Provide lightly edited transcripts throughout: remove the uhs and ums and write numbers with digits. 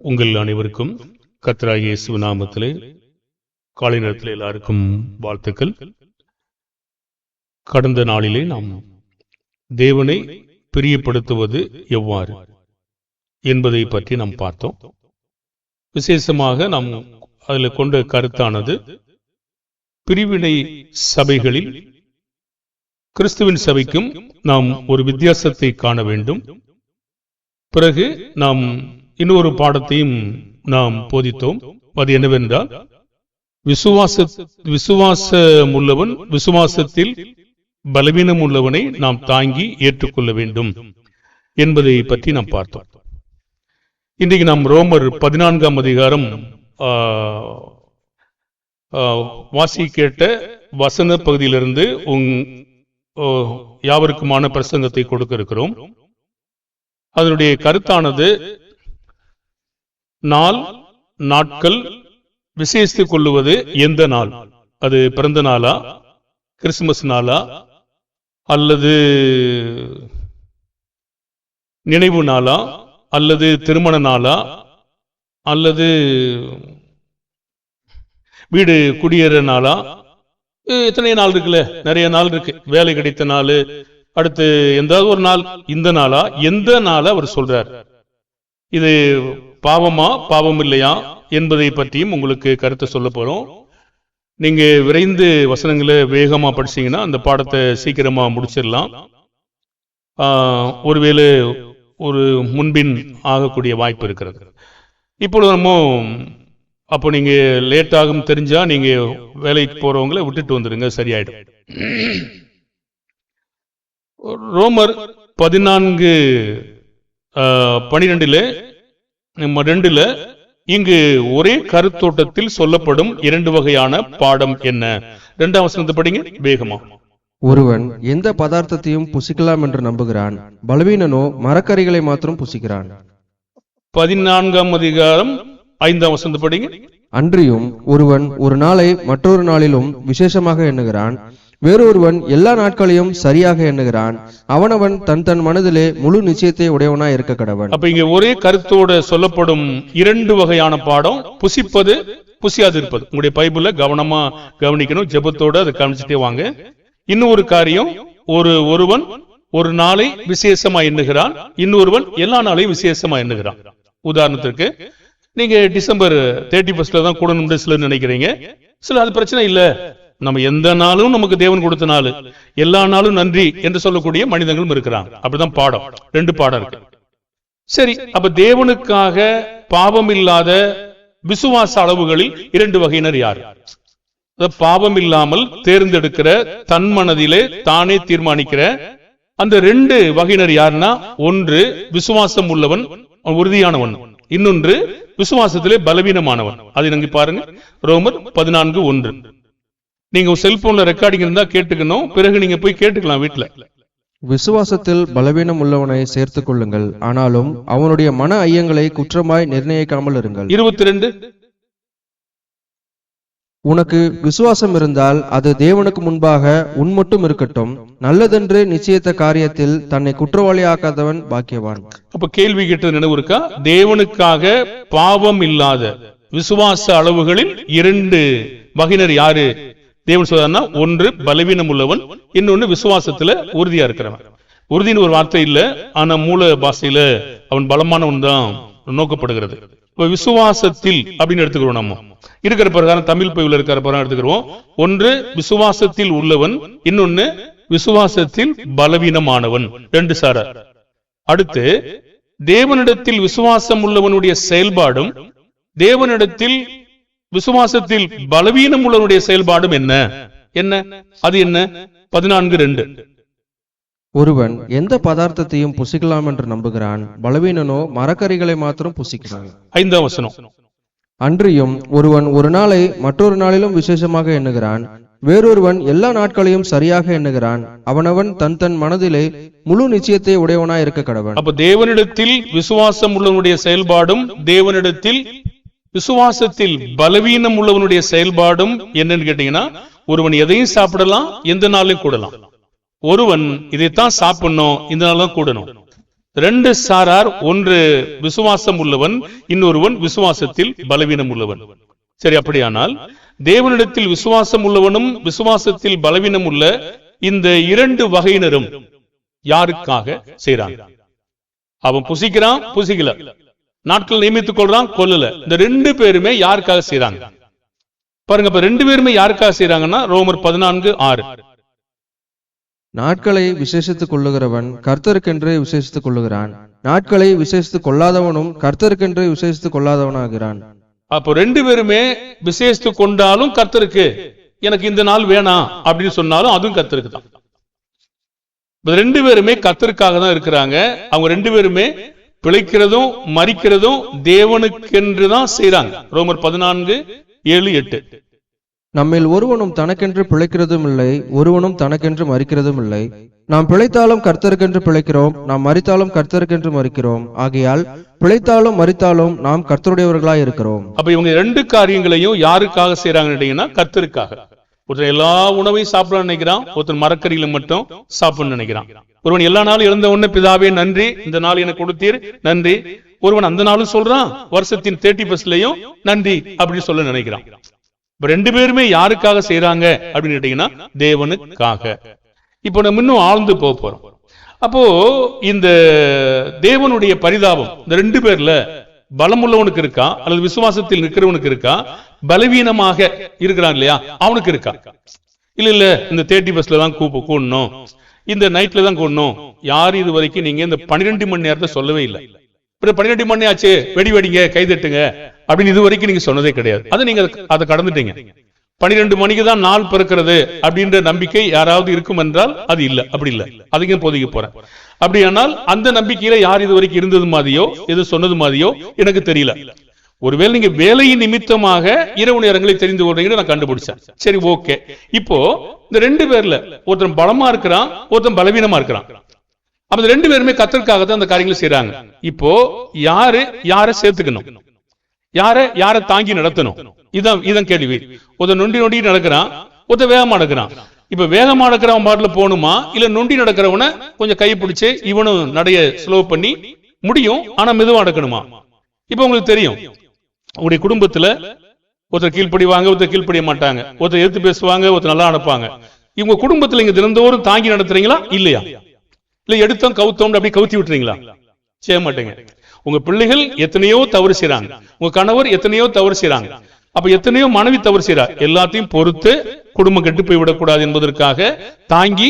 உங்கள் அனைவருக்கும் கர்த்தராகிய இயேசு நாமத்திலே காலை நேரத்தில் எல்லாருக்கும் வாழ்த்துக்கள். கடந்த நாளிலே நாம் தேவனை பிரியப்படுத்துவது எவ்வாறு என்பதை பற்றி நாம் பார்த்தோம். விசேஷமாக நாம் அதில் கொண்ட கருத்தானது பிரிவினை சபைகளில் கிறிஸ்துவின் சபைக்கும் நாம் ஒரு வித்தியாசத்தை காண வேண்டும். பிறகு நாம் இன்னொரு பாடத்தையும் நாம் போதித்தோம். அது என்னவென்றால் விசுவாசம் உள்ளவன் விசுவாசத்தில் பலவீனம் உள்ளவனை நாம் தாங்கி ஏற்றுக்கொள்ள வேண்டும் என்பதை பற்றி நாம் பார்த்தோம். இன்றைக்கு நாம் ரோமர் 14ஆம் அதிகாரம் வாசி கேட்ட வசன பகுதியிலிருந்து யாவருக்குமான பிரசங்கத்தை கொடுக்க இருக்கிறோம். அதனுடைய கருத்தானது நாட்கள் விசேஷித்துக் கொள்ளுவது எந்த நாள், அது பிறந்த நாளா, கிறிஸ்துமஸ் நாளா, அல்லது நினைவு நாளா, அல்லது திருமண நாளா, அல்லது வீடு குடியேற நாளா, எத்தனை நாள் இருக்குல்ல, நிறைய நாள் இருக்கு. வேலை கிடைத்த நாள், அடுத்து எந்த ஒரு நாள், இந்த நாளா, எந்த நாளா அவர் சொல்றார். இது பாவமா பாவம் இல்லையா என்பதை பற்றியும் உங்களுக்கு கருத்தை சொல்ல போறோம். நீங்க விரைந்து வசனங்களை வேகமா படிச்சீங்கன்னா அந்த பாடத்தை சீக்கிரமா முடிச்சிடலாம். ஒருவேளை ஒரு முன்பின் ஆகக்கூடிய வாய்ப்பு இருக்கிறது. இப்பொழுது நம்ம அப்போ நீங்க லேட் ஆகும் தெரிஞ்சா நீங்க வேலைக்கு போறவங்களை விட்டுட்டு வந்துடுங்க, சரியாயிடும். ரோமர் 14:12 இங்கு ஒரே கருத்தோட்டத்தில் சொல்லப்படும் 2 வகையான பாடம் என்ன? 2ஆம் வசனத்தை படிங்க வேகமா. ஒருவன் எந்த பதார்த்தத்தையும் புசிக்கலாம் என்று நம்புகிறான், பலவீனனோ மரக்கறிகளை மாத்திரம் புசிக்கிறான். 14ஆம் அதிகாரம் 5ஆம் வசனத்தை படிங்க. அன்றியும் ஒருவன் ஒரு நாளை மற்றொரு நாளிலும் விசேஷமாக எண்ணுகிறான், வேறொருவன் எல்லா நாட்களையும் சரியாக எண்ணுகிறான். அவனவன் தன் மனதிலே முழு நிச்சயத்தை உடையவனாய் இருக்க கடவன். அப்ப இங்க ஒரே கருத்தோட சொல்லப்படும் 2 வகையான பாடம், புசிப்பது, புசியாது இருப்பது. உங்களுடைய பைபிள்ல கவனமா கவனிக்கணும், ஜெபத்தோட அதை கவனிச்சுட்டே வாங்க. இன்னொரு காரியம், ஒருவன் ஒரு நாளை விசேஷமா எண்ணுகிறான், இன்னொருவன் எல்லா நாளையும் விசேஷமா எண்ணுகிறான். உதாரணத்திற்கு நீங்க டிசம்பர் 31 தான் கூடணும் சிலர் நினைக்கிறீங்க. சில அது பிரச்சனை இல்ல, நம்ம எந்த நாளும் நமக்கு தேவன் கொடுத்த நாள், எல்லா நாளும் நன்றி என்று சொல்லக்கூடிய மனிதர்களும் இருக்கிறாங்க. அப்படிதான் பாடம், 2 பாடம் இருக்கு. சரி, அப்ப தேவனுக்காக பாவம் இல்லாத விசுவாச அளவுகளில் 2 வகையினர் யார்? பாவம் இல்லாமல் தேர்ந்தெடுக்கிற, தன் மனதிலே தானே தீர்மானிக்கிற அந்த 2 வகையினர் யாருன்னா, ஒன்று விசுவாசம் உள்ளவன், உறுதியானவன், இன்னொன்று விசுவாசத்திலே பலவீனமானவன். அதை நீங்க பாருங்க, ரோமர் 14:1. நீங்க செல்போன்ல ரெக்கார்டிங் இருந்தா கேட்டுக்கணும், பிறகு நீங்க போய் கேட்டுக்கலாம் வீட்டுல. விசுவாசத்தில் பலவீனம் உள்ளவனை சேர்த்துக் கொள்ளுங்கள், ஆனாலும் அவனுடைய மன ஐயங்களை குற்றமாய் நிர்ணயிக்காமல் இருங்கள். 22. உனக்கு விசுவாசம் இருந்தால் அது தேவனுக்கு முன்பாக உன்மட்டும் இருக்கட்டும், நல்லதென்று நிச்சயித்த காரியத்தில் தன்னை குற்றவாளி ஆக்காதவன் பாக்கியவான். அப்ப கேள்வி கேட்டது நினைவு இருக்கா? தேவனுக்காக பாவம் இல்லாத விசுவாச அளவுகளில் 2 வகையினர் யாரு தேவன் சொல்றாருன்னா, ஒன்று பலவீனம் உள்ளவன், இன்னொன்னு விசுவாசத்துல உறுதியா இருக்கிறவன். உறுதின்னு ஒரு வார்த்தை இல்ல, ஆனா மூல பாஷையில அவன் பலமானவன் தான் நோக்கப்படுகிறது. விசுவாசத்தில் அப்படின்னு எடுத்துக்கிறோம். நம்ம இருக்கிற பிரகாரம் தமிழ் பைபிள் இருக்கிற பிரகாரம் எடுத்துக்கிறோம். ஒன்று விசுவாசத்தில் உள்ளவன், இன்னொன்னு விசுவாசத்தில் பலவீனமானவன், 2 சார. அடுத்து தேவனிடத்தில் விசுவாசம் உள்ளவனுடைய செயல்பாடும் தேவனிடத்தில் விசுவாசத்தில் பலவீனம் உள்ளவனுடைய செயல்பாடும் என்ன? அது என்ன? 14:2. ஒருவன் எந்த பதார்த்தத்தையும் புசிக்கலாம் என்று நம்புகிறான், பலவீனனோ மரக்கறிகளை மாத்திரம் புசிக்கிறான். 5ஆம் வசனம். அன்றியும் ஒருவன் ஒரு நாளை மற்றொரு நாளிலும் விசேஷமாக எண்ணுகிறான், வேறொருவன் எல்லா நாட்களையும் சரியாக எண்ணுகிறான். அவனவன் தன் மனதிலே முழு நிச்சயத்தை உடையவனாய் இருக்க கடவன். அப்ப தேவனிடத்தில் விசுவாசம் உள்ளவனுடைய செயல்பாடும் தேவனிடத்தில் விசுவாசத்தில் பலவீனம் உள்ளவனுடைய செயல்பாடும் என்னன்னு கேட்டீங்கன்னா, ஒருவன் எதையும் சாப்பிடலாம், எந்த நாளையும் கூடலாம். ஒருவன் இதைத்தான் சாப்பிடணும், இந்த நாள் தான் கூடணும். ரெண்டு சாரார், ஒன்று விசுவாசம் உள்ளவன், இன்னொருவன் விசுவாசத்தில் பலவீனம் உள்ளவன். சரி, அப்படியானால் தேவனிடத்தில் விசுவாசம் உள்ளவனும் விசுவாசத்தில் பலவீனம் உள்ள இந்த இரண்டு வகையினரும் யாருக்காக செய்றாங்க? அவன் புசிக்கிறான், புசிக்கல, நாட்கள் நியமித்துக் கொள்றான், கொல்லல. இந்த ரெண்டு பேருமே யாருக்காக செய்றாங்க பாருங்க. இப்ப ரெண்டு பேருமே யாருக்காக செய்றாங்கன்னா ரோமர் 14:6, நாட்களை விசேஷித்துக் கொள்ளுகிறவன் கர்த்தருக்கென்று விசேஷித்துக் கொள்ளுகிறான், நாட்களை விசேஷித்துக் கொள்ளாதவனும் கர்த்தருக்கென்று விசேஷித்துக் கொள்ளாதவனாகிறான். அப்போ ரெண்டு பேருமே விசேஷித்து கொண்டாலும் கர்த்தருக்கு, எனக்கு இந்த நாள் வேணாம் அப்படின்னு சொன்னாலும் அதுவும் கர்த்தருக்கு தான். ரெண்டு பேருமே கர்த்தருக்காக தான் இருக்கிறாங்க. அவங்க ரெண்டு பேருமே பிழைக்கிறதும் மரிக்கிறதும் தேவனுக்கென்று தான் செய்றாங்க. ரோமர் 14:7-8. நம்மில் ஒருவனும் தனக்கென்று பிழைக்கிறதும் இல்லை, ஒருவனும் தனக்கென்று மரிக்கிறதும் இல்லை. நாம் பிழைத்தாலும் கர்த்தருக்கென்று பிழைக்கிறோம், நாம் மரித்தாலும் கர்த்தருக்கென்று மரிக்கிறோம். ஆகையால் பிழைத்தாலும் மரித்தாலும் நாம் கர்த்தருடையவர்களாய் இருக்கிறோம். அப்ப இவங்க ரெண்டு காரியங்களையும் யாருக்காக செய்றாங்கன்னு கர்த்தருக்காக. ஒருத்தன் எல்லா உணவையும் சாப்பிட நினைக்கிறான், ஒருத்தன் மரக்கறியில மட்டும் சாப்பிடணும்னு நினைக்கிறான். ஒருவன் எல்லா நாளும் எழுந்த உடனே பிதாவே நன்றி, இந்த நாள் எனக்கு கொடுத்தீர் நன்றி. ஒருவன் அந்த நாளும் சொல்றான், வருஷத்தின் 30% நன்றி அப்படின்னு சொல்ல நினைக்கிறான். ரெண்டு பேருமே யாருக்காக செய்யறாங்க அப்படின்னு கேட்டீங்கன்னா தேவனுக்காக. இப்போ நம்ம இன்னும் ஆழ்ந்து போக போறோம். அப்போ இந்த தேவனுடைய பரிதாபம் இந்த ரெண்டு பேர்ல பலம் உள்ளவனுக்கு இருக்கா, அல்லது விசுவாசத்தில் நிற்கிறவனுக்கு இருக்கா, பலவீனமாக இருக்கிறான் இல்லையா அவனுக்கு இருக்கா? இல்ல இந்த 30% தான் கூடணும், இந்த நைட்ல தான் கூடணும். யார் இது வரைக்கும் நீங்க இந்த 12 மணி நேரத்தை சொல்லவே இல்லை. 12 மணி ஆச்சு, வெடி வெடிங்க, கைதட்டுங்க அப்படின்னு இது வரைக்கும் நீங்க சொன்னதே கிடையாது. அதை நீங்க அதை கடந்துட்டீங்க. 12 மணிக்கு தான் நாள் பிறக்கிறது அப்படின்ற நம்பிக்கை யாராவது இருக்கும் என்றால் அது இல்ல, அப்படி இல்ல. அதுக்கு போதிக்க போறேன். அப்படியானால் அந்த நம்பிக்கையில யார் இது வரைக்கும் இருந்தது மாதிரியோ எது சொன்னது மாதிரியோ எனக்கு தெரியல. ஒருவேளை நீங்க வேலையின் நிமித்தமாக இரவு நேரங்களை தெரிந்து கொள்றீங்கன்னு நான் கண்டுபிடிச்சேன். சரி, ஓகே. இப்போ இந்த ரெண்டு பேர்ல ஒருத்தன் பலமா இருக்கிறான், ஒருத்தன் பலவீனமா இருக்கிறான். அப்ப இந்த ரெண்டு பேருமே கர்த்தருக்காக தான் அந்த காரியங்களை செய்றாங்க. இப்போ யாரை சேர்த்துக்கணும், யாரை தாங்கி நடத்தணும், இதான் கேள்வி. ஒருத்தன் நொண்டி நடக்கிறான், ஒருத்தன் வேகமா நடக்கிறான். இப்ப வேகமா நடக்கிறவன் பாட்டுல போகணுமா, இல்ல நொண்டி நடக்கிறவன கொஞ்சம் கை பிடிச்சு இவனும் நடைய ஸ்லோ பண்ணி முடியும், ஆனா மெதுவா நடக்கணுமா? இப்ப உங்களுக்கு தெரியும், உங்களுடைய குடும்பத்துல ஒருத்தர் கீழ்ப்படிவாங்க, ஒருத்தர் கீழ்ப்படிய மாட்டாங்க, ஒருத்தர் எதிர்த்து பேசுவாங்க, ஒருத்தர் நல்லா நடப்பாங்க. இவங்க குடும்பத்துல இங்க தினந்தோறும் தாங்கி நடத்துறீங்களா இல்லையா? இல்ல எடுத்தோம் கவுத்தோம் அப்படி கவுத்தி விட்டுறீங்களா? செய்ய மாட்டேங்க. உங்க பிள்ளைகள் எத்தனையோ தவறு செய்றாங்க, உங்க கணவர் எத்தனையோ தவறு செய்றாங்க, அப்ப எத்தனையோ மனைவி தவறு செய்றார். எல்லாத்தையும் பொறுத்து குடும்பம் கெட்டு போய் விடக்கூடாது என்பதற்காக தாங்கி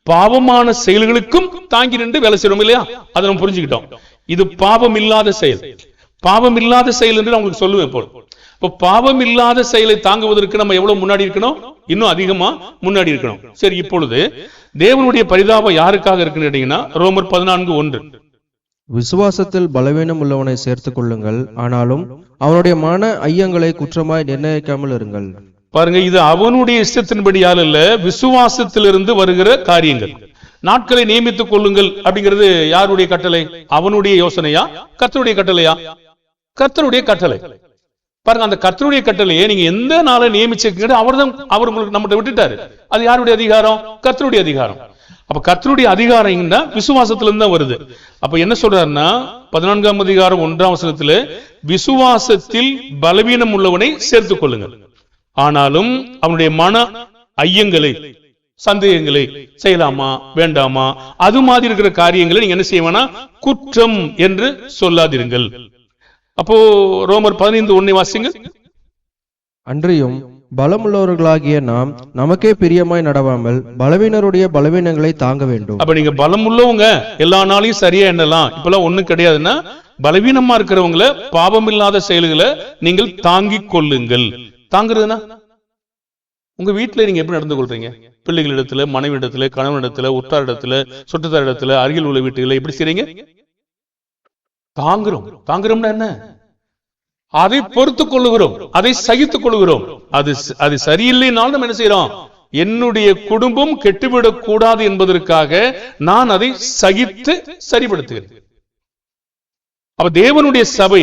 பாவமான செயல்களுக்கும் தாங்கி நின்று வேலை செய்யறோம் இல்லையா? அதை நம்ம புரிஞ்சுக்கிட்டோம். இது பாவம் இல்லாத செயல். பாவம் இல்லாத செயல் என்று நான் உங்களுக்கு சொல்லுவேன். இப்போ பாவம் இல்லாத செயலை தாங்குவதற்கு நம்ம எவ்வளவு முன்னாடி இருக்கணும்? இன்னும் அதிகமா முன்னாடி இருக்கணும். சரி, இப்பொழுது தேவனுடைய பரிதாபம் யாருக்காக இருக்குன்னு கேட்டீங்கன்னா ரோமர் 14:1, விசுவாசத்தில் பலவீனம் உள்ளவனை சேர்த்துக் கொள்ளுங்கள், ஆனாலும் அவனுடைய மன ஐயங்களை குற்றமாய் நிர்ணயிக்காமல் இருங்கள். பாருங்க, இது அவனுடைய இஷ்டத்தின்படியால் அல்ல, விசுவாசத்திலிருந்து வருகிற காரியங்கள். நாட்களை நியமித்துக் கொள்ளுங்கள் அப்படிங்கிறது யாருடைய கட்டளை? அவனுடைய யோசனையா, கர்த்தருடைய கட்டளையா? கர்த்தருடைய கட்டளை. பாருங்க, அந்த கர்த்தருடைய கட்டளையை நீங்க எந்த நாளை நியமிச்சிருக்கீங்க அவர் உங்களுக்கு நம்மகிட்ட விட்டுட்டாரு. அது யாருடைய அதிகாரம்? கர்த்தருடைய அதிகாரம். அப்ப கர்த்தருடைய அதிகாரம் விசுவாசத்திலிருந்து தான் வருது. அப்ப என்ன சொல்றாருன்னா 14ஆம் அதிகாரம் 1ஆம் வசனத்துல விசுவாசத்தில் பலவீனம் உள்ளவனை சேர்த்துக் கொள்ளுங்கள், ஆனாலும் அவனுடைய மன ஐயங்களை சந்தேகங்களை செய்யலாமா வேண்டாமா அது மாதிரி இருக்கிற காரியங்களை நீங்க என்ன செய்வனா குற்றம் என்று சொல்லாதிருங்கள். அப்போ ரோமர் 15:1 வாசிங்க. அன்றியும் பலமுள்ளவர்களாகிய நாம் நமக்கே பிரியமாய் நடவாமல் பலவீனருடைய பலவீனங்களை தாங்க வேண்டும். அப்ப நீங்க பலம் உள்ளவங்க எல்லா நாளையும் சரியா எண்ணலாம், இப்பெல்லாம் ஒண்ணும் கிடையாதுன்னா பலவீனமா இருக்கிறவங்களை பாவம் இல்லாத செயல்களை நீங்கள் தாங்கிக் கொள்ளுங்கள். தாங்குறதுன்னா உங்க வீட்டுல நீங்க எப்படி நடந்து கொள்றீங்க? பிள்ளைகளிடத்துல, மனைவிடத்துல, கணவனிடத்துல, உற்றாரிடத்துல, சுற்றத்தாரிடத்துல, அருகில் உள்ள வீட்டுகளை எப்படி செய்றீங்க? தாங்குறோம்னா என்ன? அதை பொறுத்துக் கொள்ளுகிறோம், அதை சகித்துக் கொள்ளுகிறோம். அது சரியில்லைனாலும் நம்ம என்ன செய்யறோம்? என்னுடைய குடும்பம் கெட்டுவிடக் கூடாது என்பதற்காக நான் அதை சகித்து சரிப்படுத்துகிறேன். அப்ப தேவனுடைய சபை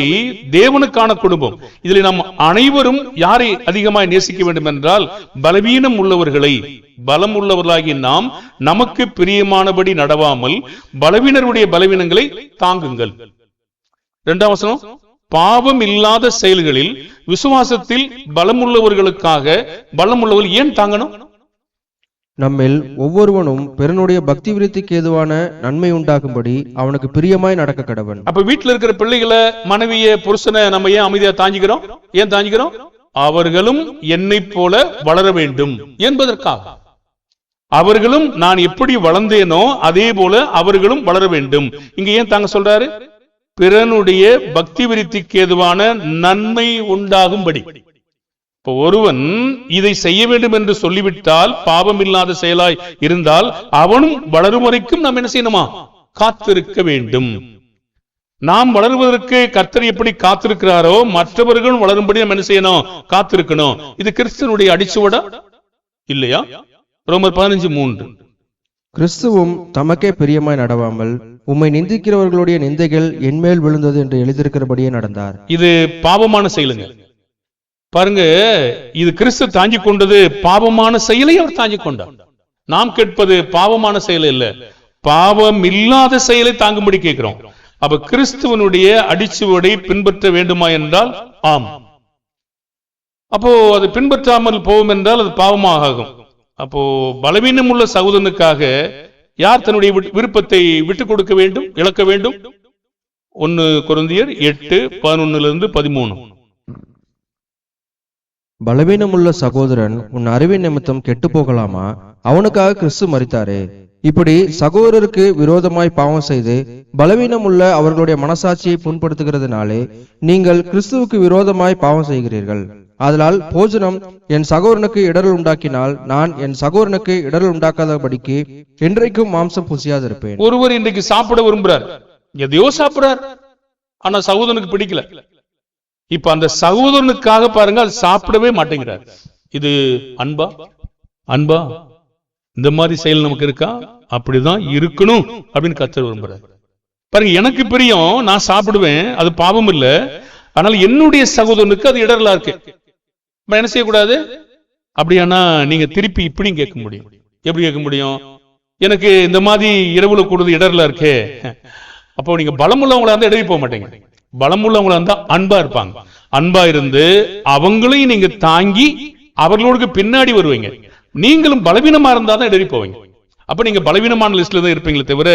தேவனுக்கான குடும்பம். இதில் நாம் அனைவரும் யாரை அதிகமாய் நேசிக்க வேண்டும் என்றால் பலவீனம் உள்ளவர்களை. பலம் உள்ளவர்களாகி நாம் நமக்கு பிரியமானபடி நடவாமல் பலவீனருடைய பலவீனங்களை தாங்குங்கள். இரண்டாம் வசனம், பாவம் இல்லாத செயல்களில் விசுவாசத்தில் பலம் உள்ளவர்களுக்காக பலம் உள்ளவர்கள் ஏன் தாங்கணும்? நம்மில் ஒவ்வொருவனும் பிறனுடைய பக்தி விருத்திக்கு ஏதுவான நன்மை உண்டாகும்படி அவனுக்கு பிரியமாய் நடக்க கடவன். அப்ப வீட்டுல இருக்கிற பிள்ளைகளை, மனைவிய, புருஷனை நம்ம ஏன் அமைதியா தாங்கிக்கிறோம்? ஏன் தாங்கிக்கிறோம்? அவர்களும் என்னை போல வளர வேண்டும் என்பதற்காக. அவர்களும் நான் எப்படி வளர்ந்தேனோ அதே போல அவர்களும் வளர வேண்டும். இங்க ஏன் தாங்க சொல்றாரு? பிறனுடைய பக்தி விருத்திக்கு ஏதுவான நன்மை உண்டாகும்படி. இப்போ ஒருவன் இதை செய்ய வேண்டும் என்று சொல்லிவிட்டால், பாவம் இல்லாத செயலாய் இருந்தால், அவனும் வளரும் வரைக்கும் நாம் என்ன செய்யணுமா? காத்திருக்க வேண்டும். நாம் வளருவதற்கு கர்த்தர் எப்படி காத்திருக்கிறாரோ மற்றவர்களும் வளரும்படி நம்ம என்ன செய்யணும்? காத்திருக்கணும். இது கிறிஸ்துவனுடைய அடிச்சுவடா இல்லையா? ரோமர் 15:3. கிறிஸ்துவும் தமக்கே பிரியமாய் நடவாமல் உம்மை நிந்திக்கிறவர்களுடைய நிந்தைகள் என்மேல் விழுந்தது என்று எழுதியிருக்கிறபடியே நடந்தார். இது பாவமான செயலுங்க. பாருங்க, இது கிறிஸ்து தாங்கிக் கொண்டது பாவமான செயலை அவர் தாங்கிக் கொண்டார். நாம் கேட்பது பாவமான செயல் இல்ல, பாவம் இல்லாத செயலை தாங்கும்படி கேட்கிறோம். அப்ப கிறிஸ்துவனுடைய அடிச்சுவடை பின்பற்ற வேண்டுமா என்றால் ஆம். அப்போ அது பின்பற்றாமல் போவோம் என்றால் அது பாவமாக ஆகும். அப்போ பலவீனம் உள்ள சகோதரனுக்காக யார் தன்னுடைய விருப்பத்தை விட்டுக் கொடுக்க வேண்டும், இழக்க வேண்டும்? 1 கொரிந்தியர் 8:11-13. பலவீனமுள்ள சகோதரன் உன் அறிவின் நிமித்தம் கெட்டு போகலாமா? அவனுக்காக கிறிஸ்து மரித்தாரே. இப்படி சகோதரருக்கு விரோதமாய் பாவம் செய்து பலவீனம் உள்ள அவர்களுடைய மனசாட்சியை புண்படுத்துகிறதுனாலே நீங்கள் கிறிஸ்துவுக்கு விரோதமாய் பாவம் செய்கிறீர்கள். அதனால் போஜனம் என் சகோதரனுக்கு இடரல் உண்டாக்கினால் நான் என் சகோதரனுக்கு இடரல் உண்டாக்காதபடிக்கு என்றைக்கும் மாம்சம் புசியாதிருப்பேன். ஒருவர் இன்றைக்கு சாப்பிட விரும்புறார், எதையோ சாப்பிடுறார், ஆனா சகோதரனுக்கு பிடிக்கல. இப்ப அந்த சகோதரனுக்காக பாருங்க, அது சாப்பிடவே மாட்டேங்கிறார். இது அன்பா? அன்பா? இந்த மாதிரி செயல் நமக்கு இருக்கா? அப்படிதான் இருக்கணும் அப்படின்னு கர்த்தர் விரும்புறார். பாருங்க, எனக்கு பிரியம், நான் சாப்பிடுவேன், அது பாவம் இல்ல. ஆனால் என்னுடைய சகோதரனுக்கு அது இடரலா இருக்கு. என்ன செய்யக்கூடாது? அப்படியானா நீங்க திருப்பி இப்படி கேட்க முடியும். எப்படி கேட்க முடியும்? எனக்கு இந்த மாதிரி இரவுல கூடுது இடரலா இருக்கே. அப்போ நீங்க பலம் உள்ளவங்களா இருந்தா இடறி போக மாட்டீங்க. பலம் உள்ளவங்களா இருந்தா அன்பா இருப்பாங்க. அன்பா இருந்து அவங்களையும் நீங்க தாங்கி அவர்களோடு பின்னாடி வருவீங்க. நீங்களும் பலவீனமா இருந்தா தான் இடறி போவீங்க. அப்ப நீங்க பலவீனமான லிஸ்ட்ல தான் இருப்பீங்களே தவிர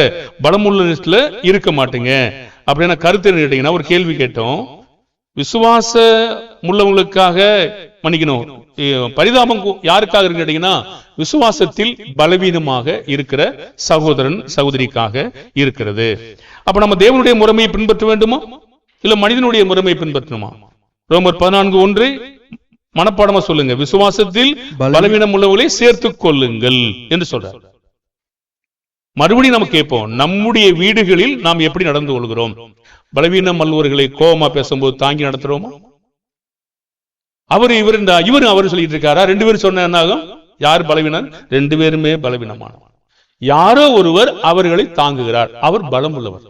பலமுள்ள லிஸ்ட்ல இருக்க மாட்டீங்க. அப்படின்னா கருத்து கேட்டீங்கன்னா, ஒரு கேள்வி கேட்டோம், விசுவாச உள்ளவங்களுக்காக மன்னிக்கணும், பரிதாபம் யாருக்காக இருக்கு கேட்டீங்கன்னா, விசுவாசத்தில் பலவீனமாக இருக்கிற சகோதரன் சகோதரிக்காக இருக்கிறது. அப்ப நம்ம தேவனுடைய முறைமையை பின்பற்ற வேண்டுமா இல்ல மனிதனுடைய முறைமையை பின்பற்றணுமா? ரோமர் 14:1 மனப்பாடமா சொல்லுங்க, விசுவாசத்தில் பலவீனம் உள்ளவர்களை சேர்த்துக் கொள்ளுங்கள் என்று சொல்றார். மறுபடியும் நம்ம கேட்போம், நம்முடைய வீடுகளில் நாம் எப்படி நடந்து கொள்கிறோம்? பலவீனம் அல்லவர்களை கோபமா பேசும்போது தாங்கி நடத்துறோமா? அவரு அவரு சொல்லிட்டு இருக்காரா? 2 பேரும் சொன்ன என்னாகும்? யார் பலவீனம்? 2 பேருமே பலவீனமானவர். யாரோ ஒருவர் அவர்களை தாங்குகிறார், அவர் பலம் உள்ளவர்.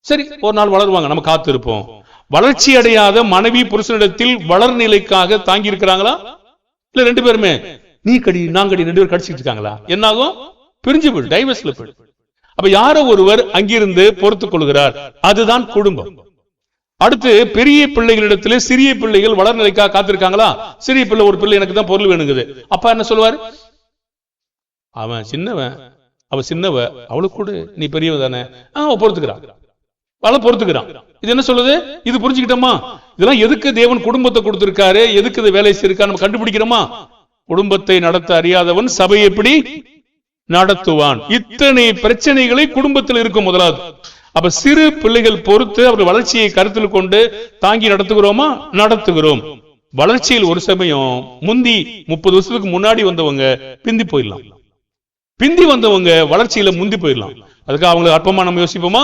சரி, ஒரு நாள் வளருவாங்க, நம்ம காத்து இருப்போம். வளர்ச்சி அடையாத மனைவி புருஷனிடத்தில் வளர் நிலைக்காக தாங்கி இருக்கிறாங்களா? இல்ல 2 பேருமே நீ கடி நான் கடி 2 பேரும் கடிச்சிட்டு இருக்காங்களா? என்னாகும்? பிரிஞ்சு போயிடும், டைவர்ஸ்ல போயிடும். அப்ப யாரோ ஒருவர் அங்கிருந்து பொறுத்துக் கொள்கிறார், அதுதான் குடும்பம். அடுத்து பெரிய பிள்ளைகளிடத்துல சிறிய பிள்ளைகள் வளர் நிலைக்காக காத்திருக்காங்களா? சிறிய பிள்ளை, ஒரு பிள்ளை எனக்கு தான் பொருள் வேணுங்குது. அப்பா என்ன சொல்லுவாரு? அவன் சின்னவன், அவ சின்னவ, அவளுக்கு கூட நீ பெரியவ தானே, பொறுத்துக்கிறான், அவளை பொறுத்துக்கிறான். இது என்ன சொல்லுது? இது புரிஞ்சுக்கிட்டோமா? இதெல்லாம் எதுக்கு தேவன் குடும்பத்தை கொடுத்திருக்காரு, எதுக்கு இது வேலை செய்யிருக்கா நம்ம கண்டுபிடிக்கிறோமா? குடும்பத்தை நடத்த அறியாதவன் சபை எப்படி நடத்துவான்? இத்தனை பிரச்சனைகளை குடும்பத்தில் இருக்கும். முதலாவது, அப்ப சிறு பிள்ளைகள் பொறுத்து அவர்கள் வளர்ச்சியை கருத்தில் கொண்டு தாங்கி நடத்துகிறோமா? நடத்துகிறோம். வளர்ச்சியில் ஒரு சமயம் முந்தி 30 வருஷத்துக்கு முன்னாடி வந்தவங்க பிந்தி போயிடலாம், பிந்தி வந்தவங்க வளர்ச்சியில முந்தி போயிடலாம். அதுக்கு அவங்களை அற்பமா நம்ம யோசிப்போமா?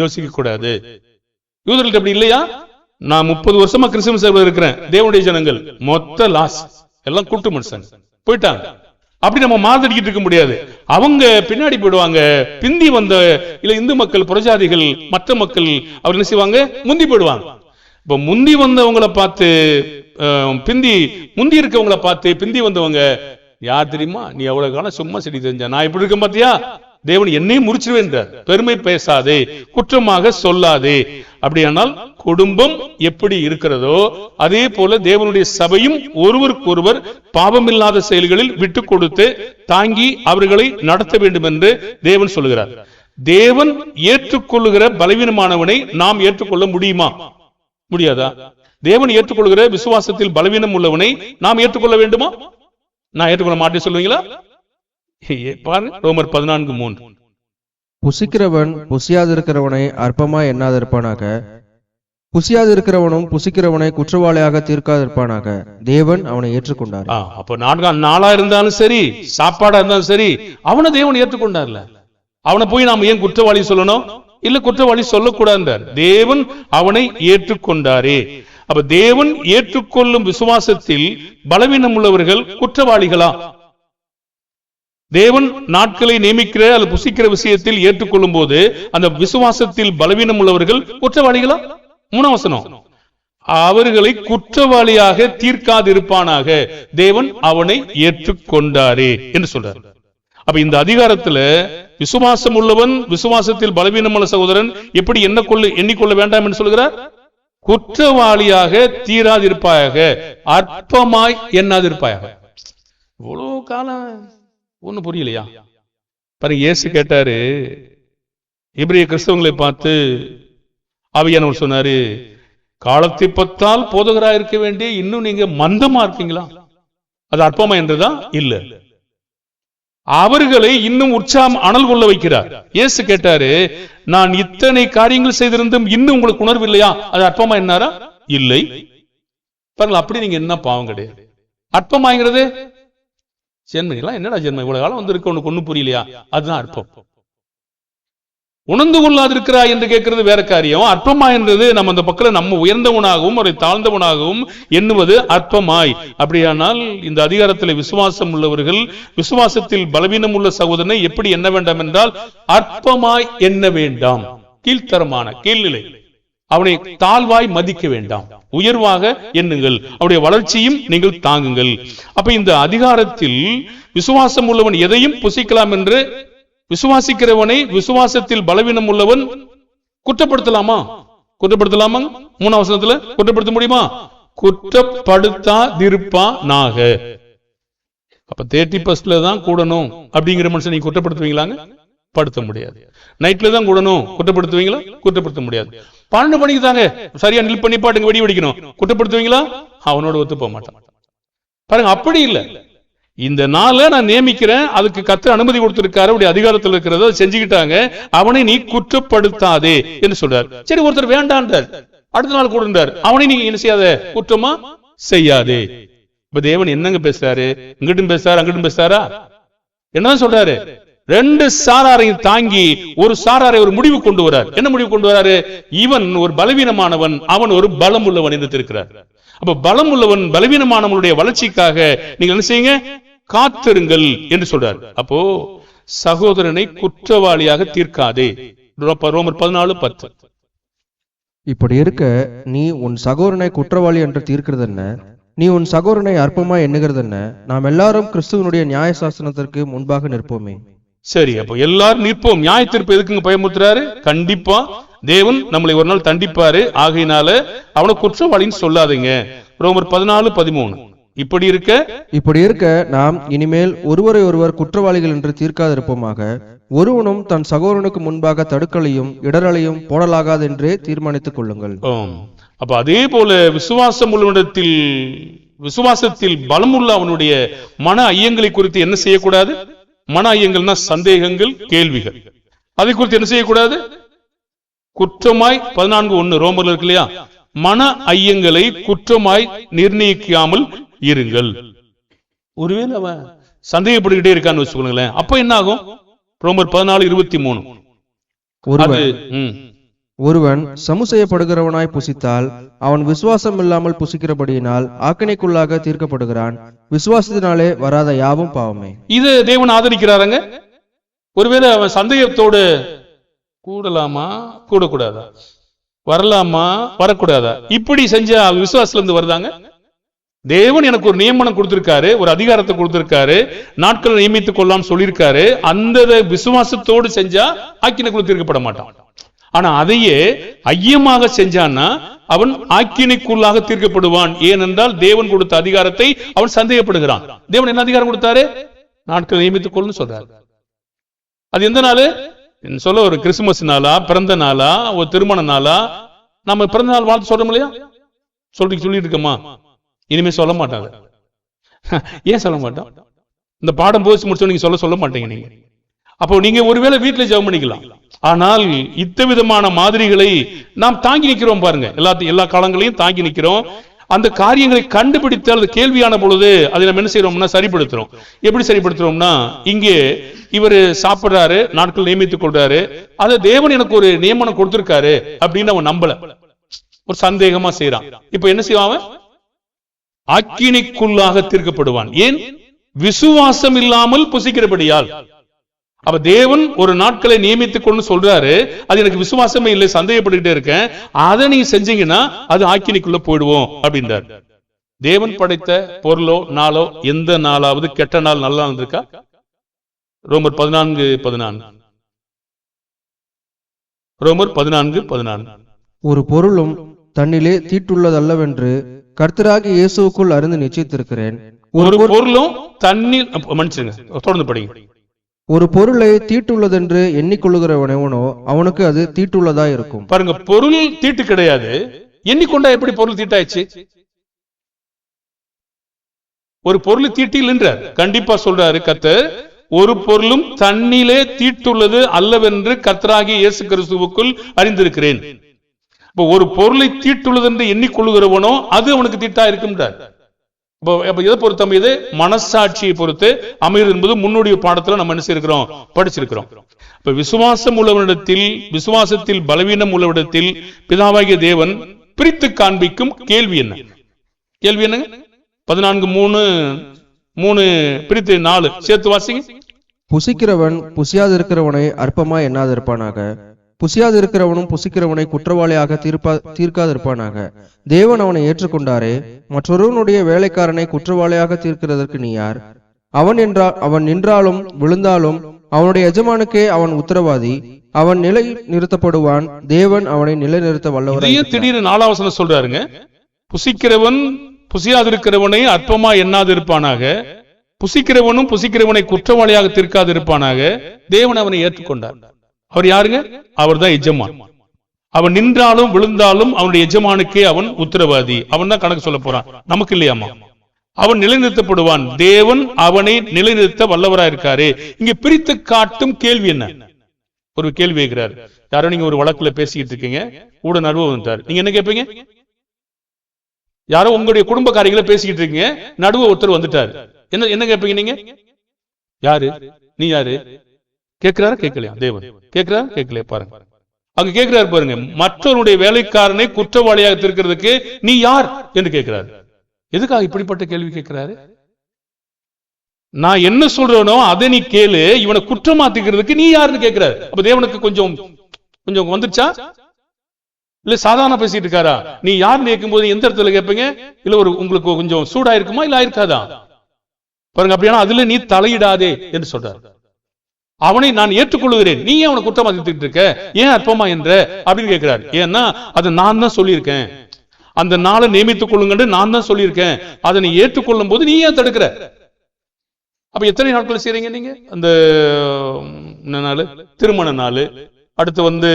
யோசிக்க கூடாது. யூதர்களுக்கு அப்படி இல்லையா? நான் 30 வருஷமா கிறிஸ்துவ சேவையில் இருக்கிறேன், தேவனுடைய ஜனங்கள் மொத்த லாஸ், எல்லாம் கூட்டு மனுஷன் போயிட்டாங்க. அப்படி நம்ம மாதடிக்கிட்டு இருக்க முடியாது. அவங்க பின்னாடி போயிடுவாங்க. பிந்தி வந்த இல்ல இந்து மக்கள், புறஜாதிகள், மற்ற மக்கள் அவர் என்ன செய்வாங்க, முந்தி போயிடுவாங்க. இப்ப முந்தி வந்தவங்களை பார்த்து முந்தி இருக்கவங்களை பார்த்து பிந்தி வந்தவங்க யார் தெரியுமா? நீ எவ்வளவு காலம் சும்மா செடி தெரிஞ்ச, நான் இப்படி இருக்கேன் பாத்தியா, தேவன் என்னையும் முறிச்சிருவேன். பெருமை பேசாதே, குற்றமாக சொல்லாதே. அப்படியானால் குடும்பம் எப்படி இருக்கிறதோ அதே போல தேவனுடைய சபையும் ஒருவருக்கொருவர் பாவமில்லாத செயல்களில் விட்டு கொடுத்து தாங்கி அவர்களை நடத்த வேண்டும் என்று தேவன் சொல்லுகிறார். தேவன் ஏற்றுக்கொள்ளுகிற பலவீனமானவனை நாம் ஏற்றுக்கொள்ள முடியுமா? முடியாதா? தேவன் ஏற்றுக்கொள்கிற விசுவாசத்தில் பலவீனம் உள்ளவனை நாம் ஏற்றுக்கொள்ள வேண்டுமா? நான் ஏற்றுக்கொள்ள மாட்டேன் சொல்லுவீங்களா? பாருங்க, ரோமர் 14:3. புசிக்கிறவன் புசியாதிருக்கிறவனை அற்பமாய் எண்ணாதிருப்பானாக, புசியாதிருக்கிறவனும் புசிக்கிறவனை குற்றவாளியாக தீர்க்காதிருப்பானாக, தேவன் அவனை ஏற்றுக்கொண்டார். அப்ப நாளா இருந்தாலும் சரி, சாப்பாடா இருந்தாலும் சரி, அவனை தேவன் ஏற்றுக்கொண்டார்ல. அவனை போய் நாம ஏன் குற்றவாளி சொல்லணும்? இல்ல, குற்றவாளி சொல்லக்கூடாது. தேவன் அவனை ஏற்றுக்கொண்டாரே. அப்ப தேவன் ஏற்றுக்கொள்ளும் விசுவாசத்தில் பலவீனம் உள்ளவர்கள் குற்றவாளிகளா? தேவன் நாட்களை நியமிக்கிற அல்லது புசிக்கிற விஷயத்தில் ஏற்றுக்கொள்ளும் போது அந்த விசுவாசத்தில் பலவீனம் உள்ளவர்கள் குற்றவாளிகளா? 3 வசனம், அவர்களை குற்றவாளியாக தீர்க்காதிருப்பானாக, தேவன் அவனை ஏற்றுக்கொண்டாரே என்று சொல்றார். அப்ப இந்த அதிகாரத்துல விசுவாசம் உள்ளவன், விசுவாசத்தில் பலவீனம் உள்ள சகோதரன் எப்படி எண்ணிக்கொள்ள வேண்டாம் என்று சொல்கிறார். குற்றவாளியாக தீராதிருப்பாயாக, அற்பமாய் எண்ணாதிருப்பாயாக. இவ்வளவு காலம் ஒண்ணு புரியலையா? பாருங்க, இயேசு கேட்டாரு எபிரேய கிறிஸ்தவங்களை பார்த்து, ஆவியானவர் சொன்னாரு, காலத்தை பத்தால் போதகராக இருக்க வேண்டிய இன்னும் நீங்க மந்தமா இருக்கீங்களா? அது அற்பமா என்றுதான் இல்ல, அவர்களை இன்னும் உற்சாகம் அனல் கொள்ள வைக்கிறார். இயேசு கேட்டாரு, நான் இத்தனை காரியங்கள் செய்திருந்தும் இன்னும் உங்களுக்கு உணர்வு இல்லையா? அது அற்பமா என்னாரா? இல்லை. பாருங்க, அப்படி நீங்க என்ன பாவம் கிடையாது. அற்பமாங்கிறது ஜென்மம். என்னடா ஜென்மம், இவ்வளவு காலம் வந்து இருக்க உனக்கு ஒண்ணும் புரியலையா? அதுதான் அற்பம். உணர்ந்து கொள்ளாது இருக்கிறா என்று கேட்கிறது வேற காரியம். அற்பமா என்றது நம்ம அந்த பக்கம் நம்ம உயர்ந்தவனாகவும் அவரை தாழ்ந்தவனாகவும் எண்ணுவது அற்பமாய். அப்படியானால் இந்த அதிகாரத்தில் விசுவாசம் உள்ளவர்கள் விசுவாசத்தில் பலவீனம் உள்ள சகோதரனை எப்படி எண்ண வேண்டாம் என்றால் அற்பமாய் எண்ண வேண்டாம். கீழ்த்தரமான கீழ்நிலை, அவனை தாழ்வாய் மதிக்க வேண்டாம், உயர்வாக எண்ணுங்கள், அவருடைய வளர்ச்சியும் நீங்கள் தாங்குங்கள். அப்ப இந்த அதிகாரத்தில் விசுவாசம் உள்ளவன் எதையும் புசிக்கலாம் என்று விசுவாசிக்கிறவனை விசுவாசத்தில் பலவீனம் உள்ளவன் குற்றப்படுத்தலாமா? குற்றப்படுத்தலாமா? 3 வசனத்துல குற்றப்படுத்த முடியுமா? குற்றப்படுத்தாதிருப்பானாக. அப்ப 30% தான் கூடணும் அப்படிங்கிற மனுஷன் நீங்க குற்றப்படுத்துவீங்களாங்க? படுத்த முடியாது. நைட்ல தான் கூடணும் குற்றப்படுத்துவீங்களா? குற்றப்படுத்த முடியாது. 12 மணிக்கு தாங்க சரியா நில் பண்ணி பாட்டுங்க வெடி வெடிக்கணும் குற்றப்படுத்துவீங்களா? அவனோட ஒத்து போக மாட்டான். பாருங்க, அப்படி இல்லை. இந்த நாளை நான் நியமிக்கிறேன், அதுக்கு கர்த்தர் அனுமதி கொடுத்திருக்காரு, அப்படி அதிகாரத்தில் இருக்கிறத செஞ்சுக்கிட்டாங்க, அவனை நீ குற்றப்படுத்தாதே என்று சொல்றார். சரி, ஒருத்தர் வேண்டான்றார், அடுத்த நாள் கூடுன்றார், அவனை நீங்க என்ன செய்யாத, குற்றமா செய்யாதே. இப்ப தேவன் என்னங்க பேசுறாரு? இங்கிட்டும் பேசுறாரு, அங்கிட்டும் பேசுறாரா? என்னதான் சொல்றாரு? 2 சாராரையும் தாங்கி ஒரு சாராரை ஒரு முடிவு கொண்டு வரார். என்ன முடிவு கொண்டு வராரு? இவன் ஒரு பலவீனமானவன், அவன் ஒரு பலம் உள்ளவன் என்று இருக்கிறார். அப்ப பலம் உள்ளவன் பலவீனமானவனுடைய வளர்ச்சிக்காக நீங்க என்ன செய்யுங்க? காத்திருங்கள் என்று சொல்றார். அப்போ சகோதரனை குற்றவாளியாக தீர்க்காதே. ரோமர் 14:10. இப்படி இருக்க நீ உன் சகோதரனை குற்றவாளி என்று தீர்க்கிறது என்ன? நீ உன் சகோதரனை அற்பமாய் எண்ணுகிறது என்ன? நாம் எல்லாரும் கிறிஸ்துவனுடைய நியாய சாசனத்திற்கு முன்பாக நிற்போமே. சரி, அப்போ எல்லாரும் நிற்போம். நியாய தீர்ப்பு எதுக்குங்க பயமுறுத்துறாரு? கண்டிப்பா தேவன் நம்மளை ஒரு நாள் தண்டிப்பாரு. ஆகையினால அவனை குற்றவாளின்னு சொல்லாதீங்க. ரோமர் 14:13. இப்படி இருக்க நாம் இனிமேல் ஒருவரை ஒருவர் குற்றவாளிகள் என்று தீர்க்காதிருப்போமாக. ஒருவனும் தன் சகோதரனுக்கு முன்பாக தடுக்கலையும் இடரலையும் போடலாகாது என்றே தீர்மானித்துக் கொள்ளுங்கள். அப்ப அதே போல விசுவாசம் உள்ளவனிடத்தில் விசுவாசத்தில் பலமுள்ள அவனுடைய மன ஐயங்களை குறித்து என்ன செய்யக்கூடாது? மன ஐயங்கள்னா சந்தேகங்கள், கேள்விகள். அதை குறித்து என்ன செய்யக்கூடாது? குற்றமாய் 14:1 ரோமர்ல இருக்கு இல்லையா? மன ஐயங்களை குற்றமாய் நிர்ணயிக்காமல் இருங்கள். ஒருவேளை அவன் சந்தேகப்பட்டுக்கிட்டே இருக்கான்னு வச்சுக்கோங்களேன், அப்ப என்ன ஆகும்? ரோமர் 14:23. ஒருவன் சமுசெய்யப்படுகிறவனாய் புசித்தால் அவன் விசுவாசம் இல்லாமல் புசிக்கிறபடியினால் ஆக்கினைக்குள்ளாக தீர்க்கப்படுகிறான். விசுவாசத்தினாலே வராத யாவும் பாவமே. இது தேவன் ஆதரிக்கிறாருங்க. ஒருவேளை அவன் சந்தேகத்தோடு கூடலாமா கூடக்கூடாதா, வரலாமா வரக்கூடாதா, இப்படி செஞ்சா விசுவாசத்துல இருந்து வருதாங்க? தேவன் எனக்கு ஒரு நியமனம் கொடுத்திருக்காரு, ஒரு அதிகாரத்தை கொடுத்திருக்காரு, நாட்களை நியமித்துக் கொள்ளலாம் சொல்லியிருக்காரு. அந்த விசுவாசத்தோடு செஞ்சா ஆக்கினைக்குள் தீர்க்கப்பட மாட்டான். ஆனா அதையே ஐயமாக செஞ்சான்னா அவன் ஆக்கினைக்குள்ளாக தீர்க்கப்படுவான். ஏனென்றால் தேவன் கொடுத்த அதிகாரத்தை அவன் சந்தேகப்படுகிறான். தேவன் என்ன அதிகாரம் கொடுத்தாரு? நாட்களை நியமித்துக் கொள்ளுன்னு சொல்றாரு. அது எந்த நாள் சொல்ல? ஒரு கிறிஸ்துமஸ் நாளா, பிறந்த நாளா, ஒரு திருமண நாளா? நம்ம பிறந்த நாள் வாழ்த்து சொல்றோம் இல்லையா? சொல்லிட்டு இருக்கோமா? இனிமே சொல்ல மாட்டாங்க. ஏன் சொல்ல மாட்டோம்? இந்த பாடம் போச்சு முடிச்சோம் நீங்க சொல்ல மாட்டீங்க. நீங்க அப்போ நீங்க ஒருவேளை வீட்டுல ஜெபம் பண்ணிக்கலாம். ஆனால் இத்தவிதமான மாதிரிகளை நாம் தாங்கி நிற்கிறோம் பாருங்க. எல்லா காலங்களையும் தாங்கி நிற்கிறோம். அந்த காரியங்களை கண்டுபிடித்தால் அது கேள்வியான பொழுது அதை நம்ம என்ன செய்யறோம்னா சரிப்படுத்துறோம். எப்படி சரிப்படுத்துறோம்னா, இங்கே இவர் சாப்பிடுறாரு, நாட்கள் நியமித்துக் கொள்றாரு, அதை தேவன் எனக்கு ஒரு நியமனம் கொடுத்திருக்காரு அப்படின்னு அவன் நம்பல, ஒரு சந்தேகமா செய்யறான். இப்ப என்ன செய்வான்? ஆக்கினைக்குள்ளாக தீர்க்கப்படுவான். ஏன்? விசுவாசம் இல்லாமல் புசிக்கிறபடியால். அப்ப தேவன் ஒரு நாட்களை நியமித்துக் கொண்டு சொல்றாரு, அது எனக்கு விசுவாசமே இல்லை, சந்தேகப்பட்டுக்கிட்டே இருக்கேன், அதை நீங்க செஞ்சீங்கன்னா அது ஆக்கினைக்குள்ள போயிடுவோம் அப்படின்றார். தேவன் படைத்த பொருளோ நாளோ எந்த நாளாவது கெட்ட நாள் நல்ல நாள் இருக்கா? ரோமர் 14:14. ரோமர் 14:14. ஒரு பொருளும் தன்னிலே தீட்டுள்ளதல்லவென்று கர்த்தராகிய இயேசுவுக்குள் அறிந்து நிச்சயித்திருக்கிறேன். ஒரு பொருளும் தண்ணீர், மன்னிச்சுங்க, தொடர்ந்து படிங்க. ஒரு பொருளை தீட்டுள்ளதென்று எண்ணிக்கொள்ளுகிறவனோ அவனுக்கு அது தீட்டுள்ளதா இருக்கும். பாருங்க, பொருள் தீட்டு கிடையாது, எண்ணிக்கொண்டா எப்படி பொருள் தீட்டாயிடுச்சு? ஒரு பொருள் தீட்டில் என்றார். கண்டிப்பா சொல்றாரு கர்த்தர், ஒரு பொருளும் தன்னிலே தீட்டுள்ளது அல்லவென்று கர்த்தராகிய இயேசு கிறிஸ்துவுக்குள் அறிந்திருக்கிறேன். இப்போ ஒரு பொருளை தீட்டுள்ளது என்று எண்ணிக்கொள்ளுகிறவனோ அது அவனுக்கு தீட்டா இருக்கும்ன்றார். எதை பொறுத்த இது மனசாட்சியை பொறுத்து அமைகிறது என்பது முன்னோடிய பாடத்துல நம்ம என்ன செய்யிருக்கிறோம், படிச்சிருக்கிறோம். இப்ப விசுவாசம் உள்ளவனிடத்தில், விசுவாசத்தில் பலவீனம் உள்ளவனிடத்தில் பிதாவாகிய தேவன் பிரித்து காண்பிக்கும் கேள்வி என்ன? கேள்வி என்னங்க? 14:3 பிரித்து 4 சேர்த்து வாசிங்க. புசிக்கிறவன் புசியாதிருக்கிறவனை அற்பமாய் எண்ணாதிருப்பானாக, புசியாதிருக்கிறவனும் புசிக்கிறவனை குற்றவாளியாக தீர்க்காதிருப்பானாக. தேவன் அவனை ஏற்றுக்கொண்டாரே, மற்றொருவனுடைய வேலைக்காரனை குற்றவாளியாக தீர்க்கிறதற்கு நீ யார்? அவன் நின்றாலும் விழுந்தாலும் அவனுடைய எஜமானுக்கே அவன் உத்தரவாதி. அவன் நிலை நிறுத்தப்படுவான். தேவன் அவனை நிலை நிறுத்த வல்லவர். திடீர்னு 4ஆம் வசனம் சொல்றாருங்க, புசிக்கிறவன் புசியாதிருக்கிறவனை அற்பமா எண்ணாதிருப்பானாக, புசிக்கிறவனும் புசிக்கிறவனை குற்றவாளியாக தீர்க்காதிருப்பானாக. தேவன் அவனை ஏற்றுக்கொண்டார். அவர் யாருங்க? அவர் தான் எஜமான். அவன் நின்றாலும் விழுந்தாலும் அவனுடைய எஜமானுக்கே அவன் உத்தரவாதி. அவன் தான் கணக்கு சொல்ல போறான், நமக்கு இல்லையாமா. அவன் நிலைநிறுத்தப்படுவான். தேவன் அவனை நிலைநிறுத்த வல்லவராக இருக்காரு. இங்க பிரித்து காட்டும் கேள்வி என்ன? ஒரு கேள்வி கேட்கிறார். யாரோ நீங்க ஒரு வழக்குல பேசிக்கிட்டு இருக்கீங்க, கூட நடுவு வந்துட்டார், நீங்க என்ன கேட்பீங்க? யாரோ உங்களுடைய குடும்ப காரியங்களை பேசிக்கிட்டு இருக்கீங்க, நடுவு ஒருத்தர் வந்துட்டாரு, என்ன கேட்பீங்க நீங்க? யாரு நீ? யாரு கேட்கிறாரா கேட்கலையா? தேவன் கேட்கிறாரா கேட்கலையா? பாருங்க, அங்க கேட்கிறாரு பாருங்க, மற்றவருடைய வேலைக்காரனை குற்றவாளியாக தீர்க்கிறதுக்கு நீ யார் என்று கேட்கிறாரு. எதுக்காக இப்படிப்பட்ட கேள்வி கேட்கிறாரு? நான் என்ன சொல்றேனோ அதை நீ கேளு, இவனை குற்றமாத்திக்கிறதுக்கு நீ யாருன்னு கேட்கிறாரு. அப்ப தேவனுக்கு கொஞ்சம் கொஞ்சம் வந்துச்சா? இல்ல சாதாரண பேசிட்டு இருக்காரா? நீ யாருன்னு கேட்கும் போது எந்த இடத்துல கேட்பீங்க? இல்ல ஒரு உங்களுக்கு கொஞ்சம் சூடா இருக்குமா, இல்ல ஆயிருக்காதா? பாருங்க, அப்படியான அதுல நீ தலையிடாதே என்று சொல்றாரு. அவனை நான் ஏற்றுக்கொள்கிறேன், நீ ஏன் அவனை குற்றமா தீர்த்துட்டு இருக்க, ஏன் அற்பமா என்ற அப்படின்னு கேட்கிறார். ஏன்னா அதை நான் தான் சொல்லியிருக்கேன், அந்த நாளை நியமித்துக் கொள்ளுங்க நான் தான் சொல்லியிருக்கேன், அதை நீ ஏற்றுக்கொள்ளும் போது நீ ஏன் தடுக்கிற? அப்ப எத்தனை நாட்கள் செய்றீங்க நீங்க? அந்த நாள் திருமண நாள், அடுத்து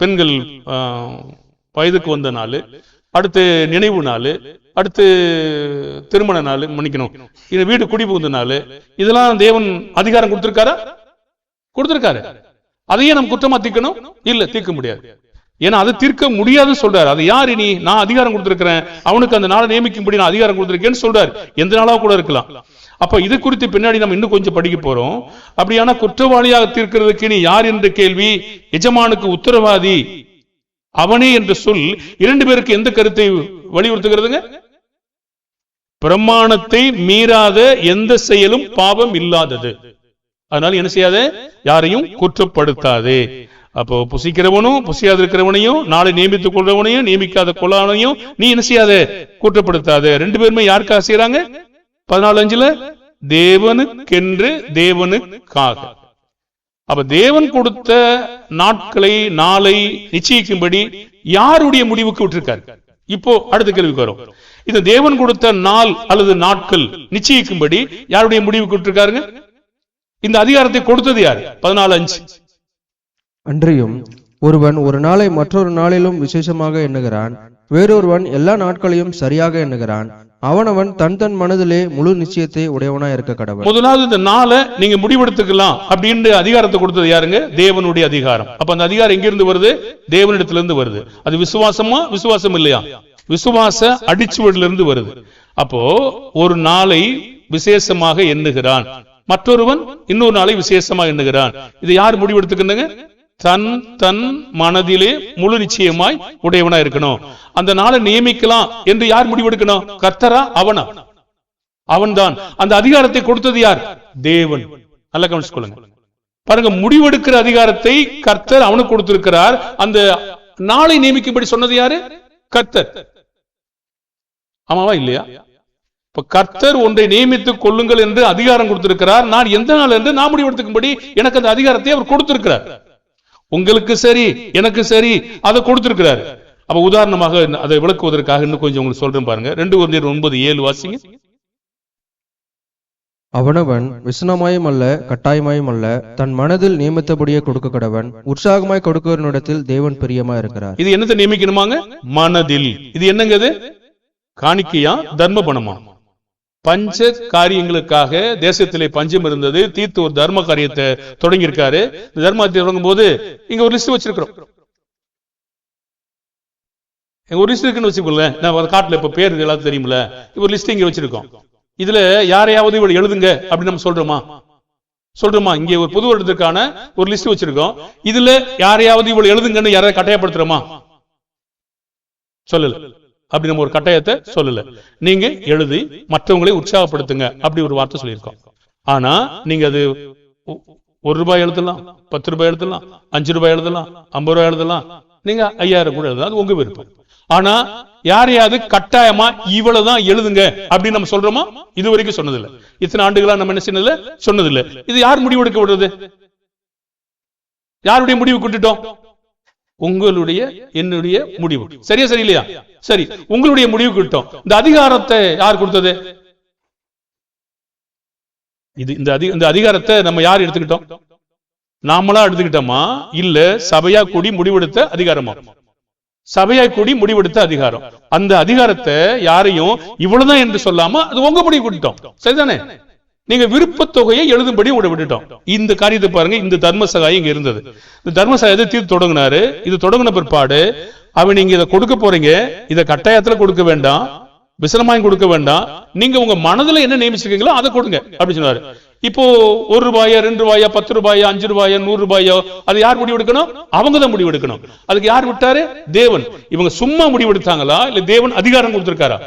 பெண்கள் வயதுக்கு வந்த நாள், அடுத்து நினைவு நாள், அடுத்து திருமண நாள், மன்னிக்கணும், இது வீடு குடி புகுந்த நாள், இதெல்லாம் தேவன் அதிகாரம் கொடுத்திருக்காரா? கொடுத்திருக்காரு. அதையே நம்ம குற்றமா தீர்க்கணும்? இல்ல, தீர்க்க முடியாது. ஏன்னா அதை தீர்க்க முடியாதுன்னு சொல்றாரு. அது யாரு? நீ நான் அதிகாரம் கொடுத்திருக்கிறேன், அவனுக்கு அந்த நாளை நியமிக்கும்படி நான் அதிகாரம் கொடுத்திருக்கேன்னு சொல்றாரு. எந்த நாளாக கூட இருக்கலாம். அப்ப இது குறித்து பின்னாடி நம்ம இன்னும் கொஞ்சம் படிக்க போறோம். அப்படியான குற்றவாளியாக தீர்க்கிறதுக்கு நீ யார் என்ற கேள்வி, எஜமானுக்கு உத்தரவாதி அவனே என்ற சொல் இரண்டு பேருக்கு எந்த கருத்தை வலியுறுத்துகிறதுங்க? பிரமாணத்தை மீறாத எந்த செயலும் பாவம் இல்லாதது. அதனால என்ன செய்யாத, யாரையும் குற்றப்படுத்தாதே. அப்போ புசிக்கிறவனும் புசியாது இருக்கிறவனையும், நாளை நியமித்துக் கொள்றவனையும் நியமிக்காத கொள்ளானையும் நீ என்ன செய்யாத, குற்றப்படுத்தாத. ரெண்டு பேருமே யாருக்காக செய்யறாங்க? 14:5 தேவனுக்கென்று, தேவனுக்காக. அப்ப தேவன் கொடுத்த நாட்களை, நாளை நிச்சயிக்கும்படி யாருடைய முடிவுக்கு விட்டிருக்காரு? இப்போ அடுத்த கேள்விக்கு வரும். இந்த தேவன் கொடுத்த நாள் அல்லது நாட்கள் நிச்சயிக்கும்படி யாருடைய முடிவுக்கு விட்டிருக்காருங்க? இந்த அதிகாரத்தை கொடுத்தது யாரு? 14:5. அன்றியும் ஒருவன் ஒரு நாளை மற்றொரு நாளிலும் விசேஷமாக எண்ணுகிறான், வேறொருவன் எல்லா நாட்களையும் சரியாக எண்ணுகிறான். அவனவன் தன் தன் மனதிலே முழு நிச்சயத்தை உடையவனா இருக்க கடவன். முதலாவது இந்த நாளை நீங்க முடிவெடுத்துக்கலாம் அப்படின்னு அதிகாரத்தை கொடுத்தது யாருங்க? தேவனுடைய அதிகாரம். அப்ப அந்த அதிகாரம் எங்கிருந்து வருது? தேவனிடத்திலிருந்து வருது. அது விசுவாசமா, விசுவாசம் இல்லையா? விசுவாச அடிச்சுவடிலிருந்து வருது. அப்போ ஒரு நாளை விசேஷமாக எண்ணுகிறான், மற்றொருவன் இன்னொரு நாளை விசேஷமாக எண்ணுகிறான். இது யார் முடிவெடுத்துக்கின்னுங்க? தன் தன் மனதிலே முழு நிச்சயமாய் உடையவனா இருக்கணும். அந்த நாளை நியமிக்கலாம் என்று யார் முடிவெடுக்கணும்? கர்த்தரா? அவனா? அவன்தான். அந்த அதிகாரத்தை கொடுத்தது யார்? தேவன். நல்ல கவனிச்சு கொள்ளுங்க. பாருங்க, முடிவெடுக்கிற அதிகாரத்தை கர்த்தர் அவனுக்கு கொடுத்திருக்கிறார். அந்த நாளை நியமிக்கும்படி சொன்னது யாரு? கர்த்தர். ஆமாவா இல்லையா? இப்ப கர்த்தர் ஒன்றை நியமித்துக் கொள்ளுங்கள் என்று அதிகாரம் கொடுத்திருக்கிறார். நான் எந்த நாள் என்று நான் முடிவெடுத்துக்கும்படி எனக்கு அந்த அதிகாரத்தை அவர் கொடுத்திருக்கிறார். உங்களுக்கு சரி, எனக்கு சரி, அதை கொடுத்திருக்கிறார். அப்ப உதாரணமாக அதை விளக்குவதற்காக இன்னும் கொஞ்சம் உங்களுக்கு சொல்றேன் பாருங்க. 2 Corinthians 9:7 வாசிங்க. அவனவன் விசனமாயும் அல்ல கட்டாயமாயும் அல்ல, தன் மனதில் நியமித்தபடியே கொடுக்க கடவன். உற்சாகமாய் கொடுக்கிறவனிடத்தில் தேவன் பிரியமா இருக்கிறார். இது என்னத்தை நியமிக்கணுமாங்க? மனதில். இது என்னங்க? இது காணிக்கையா, தர்ம பணமா? பஞ்ச காரியங்களுக்காக தேசத்திலே பஞ்சம் இருந்தது. தீர்த்து ஒரு தர்ம காரியத்தை தொடங்கி இருக்காரு. இந்த தர்மத்தை தொடங்கும் போது இங்க ஒரு லிஸ்ட் வச்சிருக்கிறோம். ஒரு லிஸ்ட் இருக்குன்னு வச்சுக்கோங்களேன். நான் காட்டுல இப்ப பேர் எல்லாத்தையும் தெரியுமில்ல, ஒரு லிஸ்ட் இங்க வச்சிருக்கோம். இதுல யாரையாவது இவ்வளவு எழுதுங்க அப்படின்னு நம்ம சொல்றோமா? இங்க ஒரு பொது வருடத்திற்கான ஒரு லிஸ்ட் வச்சிருக்கோம். இதுல யாரையாவது இவ்வளவு எழுதுங்கன்னு யாராவது கட்டாயப்படுத்துறோமா? சொல்லல. அப்படி நம்ம ஒரு கட்டாயத்தை சொல்லல. நீங்க எழுதி மற்றவங்களை உற்சாகப்படுத்துங்க அப்படி ஒரு வார்த்தை சொல்லியிருக்கோம். ஆனா நீங்க அது ₹1 எழுதலாம், ₹10 எழுதலாம், ₹5 எழுதலாம், ₹50 எழுதலாம், நீங்க 5000 கூட எழுதலாம். அது உங்க விருப்பம். ஆனா யாரையாவது கட்டாயமா இவ்வளவுதான் எழுதுங்க அப்படின்னு நம்ம சொல்றோமா? இது வரைக்கும் சொன்னதில்லை. இத்தனை ஆண்டுகளா நம்ம என்ன செய்யல, சொன்னதில்லை. இது யார் முடிவெடுக்க விடுறது? யாருடைய முடிவு கொண்டுட்டோம்? உங்களுடைய, என்னுடைய முடிவு. சரியா சரியில்லையா? சரி, உங்களுடைய முடிவு கிட்டோம். இந்த அதிகாரத்தை யார் கொடுத்தது? இந்த அதிகாரத்தை நம்ம யார் எடுத்துக்கிட்டோம்? நாமளா எடுத்துக்கிட்டோமா? இல்ல சபையா கூடி முடிவெடுத்த அதிகாரமா? சபையா கூடி முடிவெடுத்த அதிகாரம். அந்த அதிகாரத்தை யாரையும் இவ்வளவுதான் என்று சொல்லாம அது உங்க முடிவு கொடுத்தோம். சரிதானே? நீங்க விருப்ப தொகையை எழுதும்படி உங்களை விட்டுட்டோம். இந்த காரியத்தை பாருங்க. இந்த தர்ம சகாயம் இங்க இருந்தது. இந்த தர்ம சகாயத்தை தீர்த்து தொடங்கினாரு. இது தொடங்கின பிற்பாடு அவன் நீங்க இதை கொடுக்க போறீங்க, இதை கட்டாயத்துல கொடுக்க வேண்டாம், விசனமாயும் கொடுக்க வேண்டாம், நீங்க உங்க மனதுல என்ன நியமிச்சிருக்கீங்களோ அதை கொடுங்க அப்படின்னு சொன்னாரு. இப்போ ₹1, ₹2, ₹10, ₹5, ₹100, அது யார் முடிவெடுக்கணும்? அவங்க தான் முடிவெடுக்கணும். அதுக்கு யார் விட்டாரு? தேவன். இவங்க சும்மா முடிவெடுத்தாங்களா இல்ல தேவன் அதிகாரம் கொடுத்திருக்காரா?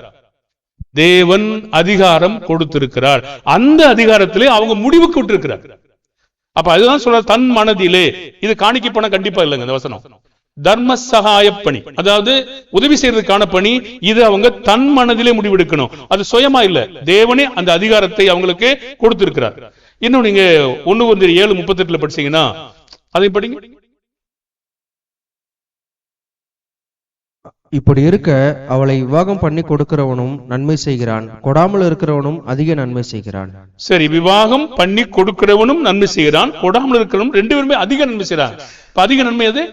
தேவன் அதிகாரம் கொடுத்திருக்கிறார். அந்த அதிகாரத்திலே அவங்க முடிவுக்கு விட்டிருக்கிறார். அப்ப அதுதான் சொல்ற, தன் மனதிலே. இது காணிக்கை பணம் கண்டிப்பா இல்லைங்க. இந்த வசனம் தர்ம சகாய பணி, அதாவது உதவி செய்யறதுக்கான பணி. இது அவங்க தன் மனதிலே முடிவெடுக்கணும். அது சுயமா இல்ல, தேவனே அந்த அதிகாரத்தை அவங்களுக்கு கொடுத்திருக்கிறார். இன்னும் நீங்க 1 Corinthians 7:38 படிச்சீங்கன்னா அதை படிங்க. இப்படி இருக்க அவளை விவாகம் பண்ணி கொடுக்கிறவனும் நன்மை செய்கிறான், கொடாமல் இருக்கிறவனும் அதிக நன்மை செய்கிறான். சரி, விவாகம் பண்ணி கொடுக்கிறவனும் நன்மை செய்கிறான், கொடாமல் இருக்கிறவனும் 2 பேருமே அதிக நன்மை செய்யறாங்க. இப்ப அதிக நன்மை எது?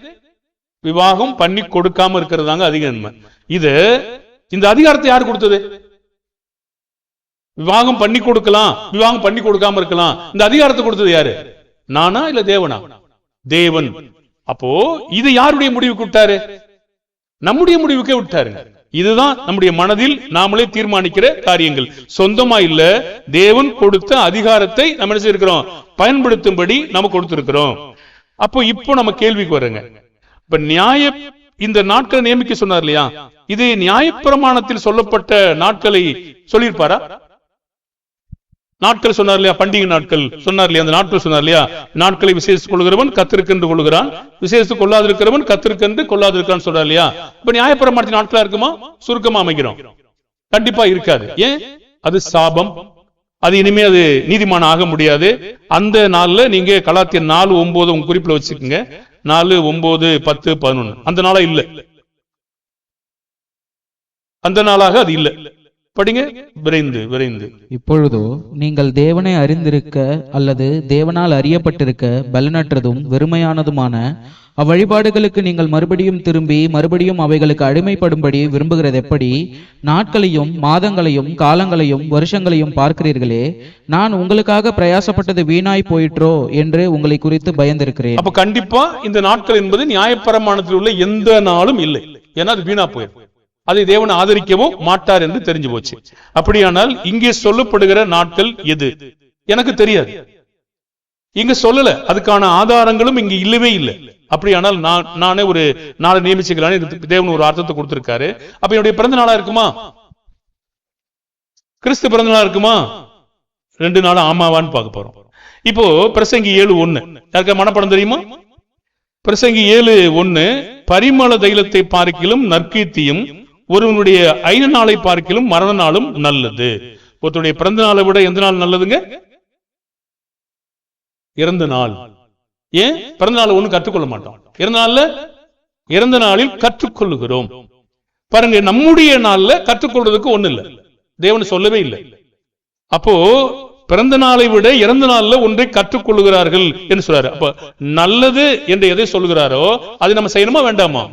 விவாகம் பண்ணி கொடுக்காம இருக்கிறதாங்க அதிக நன்மை. இது இந்த அதிகாரத்தை யார் கொடுத்தது? விவாகம் பண்ணி கொடுக்கலாம், விவாகம் பண்ணி கொடுக்காம இருக்கலாம். இந்த அதிகாரத்தை கொடுத்தது யாரு? நானா இல்ல தேவனா? தேவன். அப்போ இது யாருடைய முடிவுக்கு விட்டாரு? நம்முடைய முடிவுக்கே விட்டாருங்க. இதுதான் நம்முடைய மனதில் நாமளே தீர்மானிக்கிற காரியங்கள். சொந்தமா இல்ல, தேவன் கொடுத்த அதிகாரத்தை நம்ம என்ன செய்திருக்கிறோம்? பயன்படுத்தும்படி நம்ம கொடுத்திருக்கிறோம். அப்போ இப்போ நம்ம கேள்விக்கு வருங்க. இப்ப நியாய இந்த நாட்களை நியமிக்க சொன்னார் இல்லையா, இது நியாயப்பிரமாணத்தில் சொல்லப்பட்ட நாட்களை சொல்லியிருப்பாரா? நாட்கள் சொன்னார் இல்லையா, பண்டிகை நாட்கள் சொன்னார் இல்லையா, அந்த நாட்கள் சொன்னார் இல்லையா, நாட்களை விசேஷித்துக் கொள்கிறவன் கத்திருக்கென்று கொள்கிறான், விசேஷித்துக் கொள்ளாதிருக்கிறவன் கத்திருக்கென்று கொள்ளாதிருக்கான்னு சொல்றார் இல்லையா. இப்ப நியாயப்பிரமாணத்தின் நாட்களா இருக்குமா? சுருக்கமா அமைக்கிறோம், கண்டிப்பா இருக்காது. ஏன்? அது சாபம், அது இனிமே அது நீதிமான் ஆக முடியாது. அந்த நாள்ல நீங்க கலாத்தியர் 4:9 உங்க குறிப்பில் வச்சுக்கோங்க. 4, 9, 10, 11 அந்த நாளா இல்ல, அந்த நாளாக அது இல்ல. படிங்க விரைந்து விரைந்து. இப்பொழுதோ நீங்கள் தேவனை அறிந்திருக்க அல்லது தேவனால் அறியப்பட்டிருக்க பலனற்றதும் வெறுமையானதுமான அவ்வழிபாடுகளுக்கு நீங்கள் மறுபடியும் திரும்பி மறுபடியும் அவைகளுக்கு அடிமைப்படும்படி விரும்புகிறது எப்படி? நாட்களையும் மாதங்களையும் காலங்களையும் வருஷங்களையும் பார்க்கிறீர்களே, நான் உங்களுக்காக பிரயாசப்பட்டது வீணாய் போயிற்றோ என்று உங்களை குறித்து பயந்திருக்கிறேன். அப்ப கண்டிப்பா இந்த நாட்கள் என்பது நியாயப்பிரமாணத்தில் உள்ள எந்த நாளும் இல்லை, ஏன்னா அது வீணா போயிடும், அதை தேவன் ஆதரிக்கவும் மாட்டார் என்று தெரிஞ்சு போச்சு. அப்படியானால் இங்கே சொல்லப்படுகிற நாட்கள் எது எனக்கு தெரியாது, இங்க சொல்லல, அதுக்கான ஆதாரங்களும் இங்க இல்லவே இல்லை. அப்படியானால் நானே ஒரு நாளை நியமிச்சுக்கலான்னு தேவன் ஒரு அர்த்தத்தை கொடுத்திருக்காரு. அப்ப என்னுடைய பிறந்த நாளா இருக்குமா? கிறிஸ்து பிறந்த நாளா இருக்குமா? 2 நாள் ஆமாவான்னு பார்க்க போறோம். இப்போ பிரசங்கி 7:1 யாருக்கா மனப்படம் தெரியுமா? பிரசங்கி 7:1 பரிமள தைலத்தை பார்க்கிலும் நற்கீர்த்தியும் ஒருவனுடைய 5 நாளை பார்க்கிலும் மரண நாளும் நல்லது. ஒருத்தருடைய பிறந்த நாளை விட எந்த நாள் நல்லதுங்க? இறந்த நாள். ஏன்? பிறந்த நாள் ஒண்ணு கற்றுக்கொள்ள மாட்டோம், இறந்த நாளில் கற்றுக்கொள்ளுகிறோம். பாருங்க, நம்முடைய நாள்ல கற்றுக்கொள்றதுக்கு ஒண்ணு இல்லை, தேவன் சொல்லவே இல்லை. அப்போ பிறந்த நாளை விட இறந்த நாள்ல ஒன்றை கற்றுக்கொள்ளுகிறார்கள் என்று சொல்றாரு. அப்ப நல்லது என்று எதை சொல்லுகிறாரோ அது நம்ம செய்யணுமா வேண்டாமா?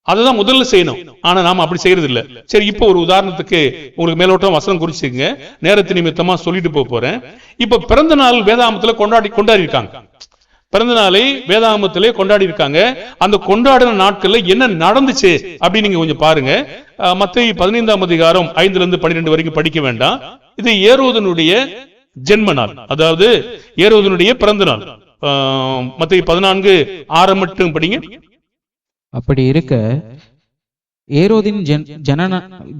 அதுதான் முதல்ல செய்யணும். ஆனா நாம அப்படி செய்யறது இல்ல. சரி, இப்ப ஒரு உதாரணத்துக்கு உங்களுக்கு மேலோட்டம் வசனம் குறிச்சுங்க, நேரத்து நிமித்தமா சொல்லிட்டு போறேன். இப்ப பிறந்த நாள் வேதாகமத்துல கொண்டாடி இருக்காங்க, பிறந்த நாளை வேதாகமத்திலே கொண்டாடி இருக்காங்க. அந்த கொண்டாடின நாட்கள்ல என்ன நடந்துச்சு அப்படின்னு நீங்க கொஞ்சம் பாருங்க. மத்தேயு 15ஆம் அதிகாரம் 5-12 வரைக்கும் படிக்க வேண்டாம். இது ஏரோதனுடைய ஜென்ம நாள், அதாவது ஏரோதனுடைய பிறந்த நாள். மத்தேயு 14:6 மட்டும் படிங்க. அப்படி இருக்க ஏரோதின்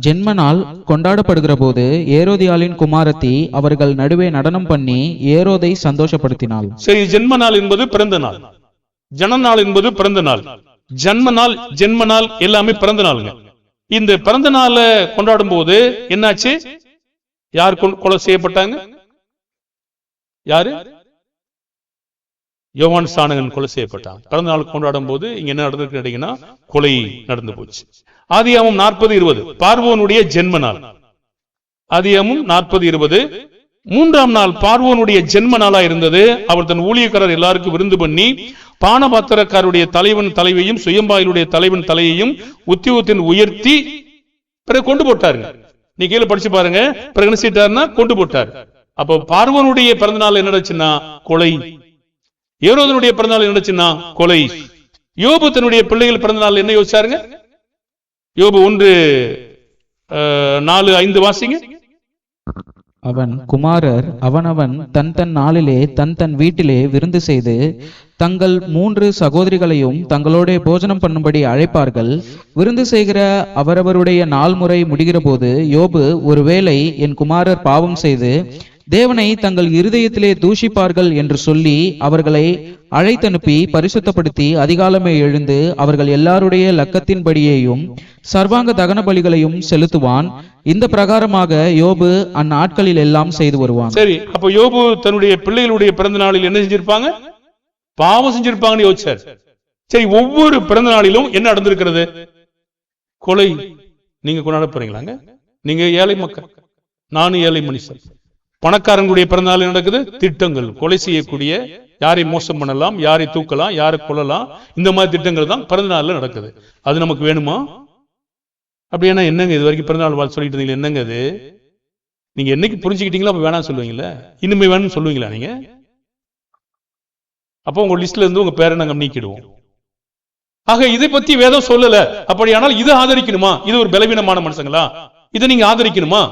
ஜென்ம நாள் கொண்டாடப்படுகிற போது ஏரோதியாளின் குமாரத்தி அவர்கள் நடுவே நடனம் பண்ணி ஏரோதை சந்தோஷப்படுத்தினாள். சரி, ஜென்ம நாள் என்பது பிறந்த நாள், ஜன நாள் என்பது பிறந்த நாள், ஜென்ம நாள் எல்லாமே பிறந்த நாளுங்க. இந்த பிறந்த நாளை கொண்டாடும் போது என்னாச்சு? யார் கொலை செய்யப்பட்டாங்க? யாரு? யோவான் ஸ்நானகன் கொலை செய்யப்பட்டான். பிறந்த நாள் கொண்டாடும் போது இங்க என்ன நடந்திருக்கு கேட்டீங்கன்னா, கொலை நடந்து போச்சு. ஆதியாகமம் 40:20 பார்வோனுடைய ஜென்ம நாள். ஆதியாகமம் 40:20 3ஆம் நாள் பார்வோனுடைய ஜென்ம நாளா இருந்தது. அவர் தன் ஊழியக்காரர் எல்லாருக்கும் விருந்து பண்ணி பானபாத்திரக்காருடைய தலைவன் தலைவையும் சுயம்பாயிலுடைய தலைவன் தலையையும் உத்தியோகத்தின் உயர்த்தி பிறகு கொண்டு போட்டாருங்க. நீ கீழே படிச்சு பாருங்க. பிறகு என்ன செய்தாருன்னா கொண்டு போட்டார். அப்போ பார்வோனுடைய பிறந்த நாள் என்ன நடந்துச்சுன்னா கொலை. ஏரோதனுடைய பிறந்தநாள் என்னச்சுன்னா கொலை. யோபு தன்னுடைய பிள்ளைகள் பிறந்த நாள் என்ன யோசிச்சாருங்க? யோபு 1:4-5 வாசிங்க. அவன் குமாரர் அவனவன் தன் நாளிலே தன் வீட்டிலே விருந்து செய்து தங்கள் 3 சகோதரிகளையும் தங்களோட போஜனம் பண்ணும்படி அழைப்பார்கள். விருந்து செய்கிற அவரவருடைய நாள் முறை முடிகிற போது யோபு, ஒருவேளை என் குமாரர் பாவம் செய்து தேவனை தங்கள் இருதயத்திலே தூஷிப்பார்கள் என்று சொல்லி அவர்களை அழைத்தனுப்பி பரிசுத்தப்படுத்தி அதிகாலமே எழுந்து அவர்கள் எல்லாருடைய லக்கத்தின்படியேயும் சர்வாங்க தகன பலிகளையும் செலுத்துவான். இந்த பிரகாரமாக யோபு அந்நாட்களில் எல்லாம் செய்து வருவான். சரி, அப்ப யோபு தன்னுடைய பிள்ளைகளுடைய பிறந்த நாளில் என்ன செஞ்சிருப்பாங்க? பாவம் செஞ்சிருப்பாங்கன்னு யோசிச்சார். சரி, ஒவ்வொரு பிறந்த நாளிலும் என்ன நடந்திருக்கிறது? கொலை. நீங்க கொண்டாட போறீங்களாங்க? நீங்க ஏழை மக்கள், நானும் ஏழை மனுஷன். பணக்காரங்களுடைய பிறந்தநாள் நடக்குது திட்டங்கள், கொலை செய்யக்கூடிய, யாரை மோசம் பண்ணலாம், யாரை தூக்கலாம், யாரை கொல்லலாம், இந்த மாதிரி திட்டங்கள் தான் பிறந்த நாள்ல நடக்குது. அது நமக்கு வேணுமா? அப்படின்னா என்னங்க இது வரைக்கும் பிறந்தநாள் வாழ் சொல்லிட்டு இருந்தீங்க, என்னங்க அது? நீங்க என்னைக்கு புரிஞ்சுக்கிட்டீங்களோ அப்ப வேணாம் சொல்லுவீங்களா? இனிமே வேணும்னு சொல்லுவீங்களா நீங்க? அப்போ உங்க லிஸ்ட்ல இருந்து உங்க பேரை நாங்க நீக்கிடுவோம். ஆக இதை பத்தி வேதம் சொல்லல. அப்படியானால் இதை ஆதரிக்கணுமா? இது ஒரு பலவீனமான மனுஷங்களா? இதை நீங்க ஆதரிக்கணுமா?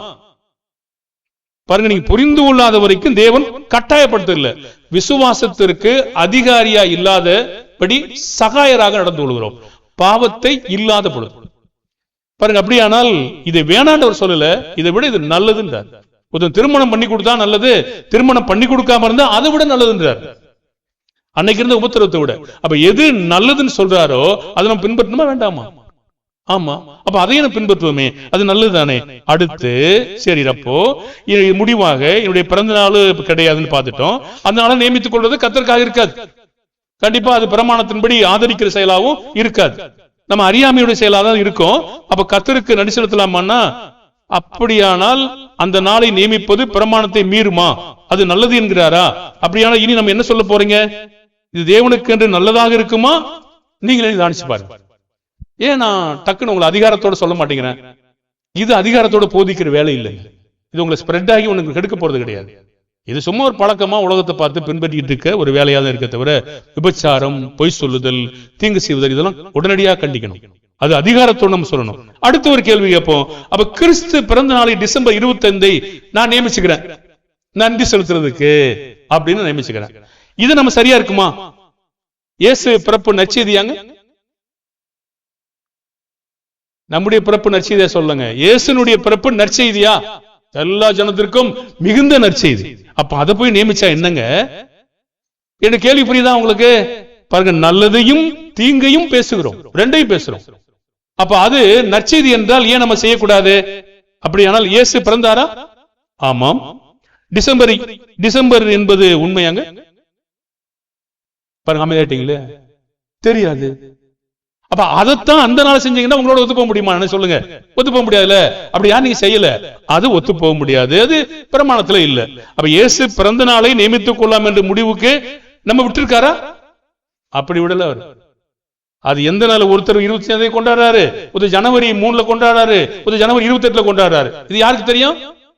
பாருங்க, நீங்க புரிந்து கொள்ளாத வரைக்கும் தேவன் கட்டாயப்படுத்தல. விசுவாசத்திற்கு அதிகாரியா இல்லாதபடி சகாயராக நடந்து கொள்கிறோம். பாவத்தை இல்லாத பொழுது. பாருங்க, அப்படியானால் இதை வேணாண்டவர் சொல்லல, இதை விட இது நல்லதுன்றார். ஒரு திருமணம் பண்ணி கொடுத்தா நல்லது, திருமணம் பண்ணி கொடுக்காம இருந்தா அதை விட நல்லதுன்றார். அன்னைக்கு இருந்த உபத்திரவத்தை விட. அப்ப எது நல்லதுன்னு சொல்றாரோ அதை நம்ம பின்பற்றணுமா வேண்டாமா? ஆமா. அப்ப அதையும் பின்பற்றுவோமே, அது நல்லதுதானே. அடுத்து சரி, அப்போ முடிவாக என்னுடைய பிறந்த நாள் கிடையாதுன்னு பார்த்துட்டோம். அந்த நாளை நியமித்துக் கொள்வது கர்த்தருக்காக இருக்காது. கண்டிப்பா அது பிரமாணத்தின்படி ஆதரிக்கிற செயலாகவும் இருக்காது, நம்ம அறியாமையுடைய செயலாக தான் இருக்கும். அப்ப கர்த்தருக்கு நன்றி செலுத்தலாமான்னா, அப்படியானால் அந்த நாளை நியமிப்பது பிரமாணத்தை மீறுமா? அது நல்லது என்கிறாரா? அப்படியானால் இனி நம்ம என்ன சொல்ல போறீங்க? இது தேவனுக்கு என்று நல்லதாக இருக்குமா? நீங்களே நினைச்சு பாருங்க. ஏன் நான் டக்குன்னு உங்களை அதிகாரத்தோட சொல்ல மாட்டேங்கிறேன்? இது அதிகாரத்தோட போதிக்கிற வேலை இல்லை. இது உங்களை ஸ்ப்ரெட் ஆகி உங்களுக்கு கெடுக்க போறது கிடையாது. இது சும்மா ஒரு பழக்கமா உலகத்தை பார்த்து பின்பற்றிட்டு இருக்க ஒரு வேலையா தான் இருக்க தவிர, விபச்சாரம், பொய் சொல்லுதல், தீங்கு செய்வதல் இதெல்லாம் உடனடியாக கண்டிக்கணும். அது அதிகாரத்தோடு நம்ம சொல்லணும். அடுத்த ஒரு கேள்வி கேட்போம். அப்ப கிறிஸ்து பிறந்த நாளை டிசம்பர் 25 நான் நியமிச்சுக்கிறேன் நன்றி செலுத்துறதுக்கு அப்படின்னு நியமிச்சுக்கிறேன். இது நம்ம சரியா இருக்குமா? இயேசு பிறப்பு நற்செய்தியாங்க? நம்முடைய பிறப்பு நற்செய்தியா சொல்லுங்க. இயேசுனுடைய பிறப்பு நற்செய்தியா? எல்லா ஜனத்திற்கும் மிகுந்த நற்செய்தி. அப்ப அதை போய் நியமிச்சா என்னங்க? என்ன கேள்வி புரியுதா உங்களுக்கு? பாருங்க, நல்லதையும் தீங்கையும் பேசுகிறோம், ரெண்டையும் பேசுறோம். அப்ப அது நற்செய்தி என்றால் ஏன் நம்ம செய்யக்கூடாது? அப்படியானால் இயேசு பிறந்தாரா? ஆமாம். டிசம்பர் என்பது உண்மையாங்க? பாருங்க, அமைதியாட்டீங்களே, தெரியாது. அப்ப அதைத்தான் அந்த நாள் செஞ்சீங்கன்னா உங்களோட ஒத்து போக முடியுமா? சொல்லுங்க, ஒத்து போக முடியாதுல்ல. அப்படி யார் நீங்க செய்யல, அது ஒத்து போக முடியாது, அது பிரமாணத்துல இல்ல. அப்ப இயேசு பிறந்த நாளை நியமித்துக் கொள்ளலாம் என்ற முடிவுக்கு நம்ம விட்டுருக்காரா? அப்படி விடல அவர். அது எந்த நாள்? ஒருத்தர் 25 கொண்டாடுறாரு, ஒரு ஜனவரி 3 கொண்டாடுறாரு, ஒரு ஜனவரி 28 கொண்டாடுறாரு. இது யாருக்கு தெரியும்?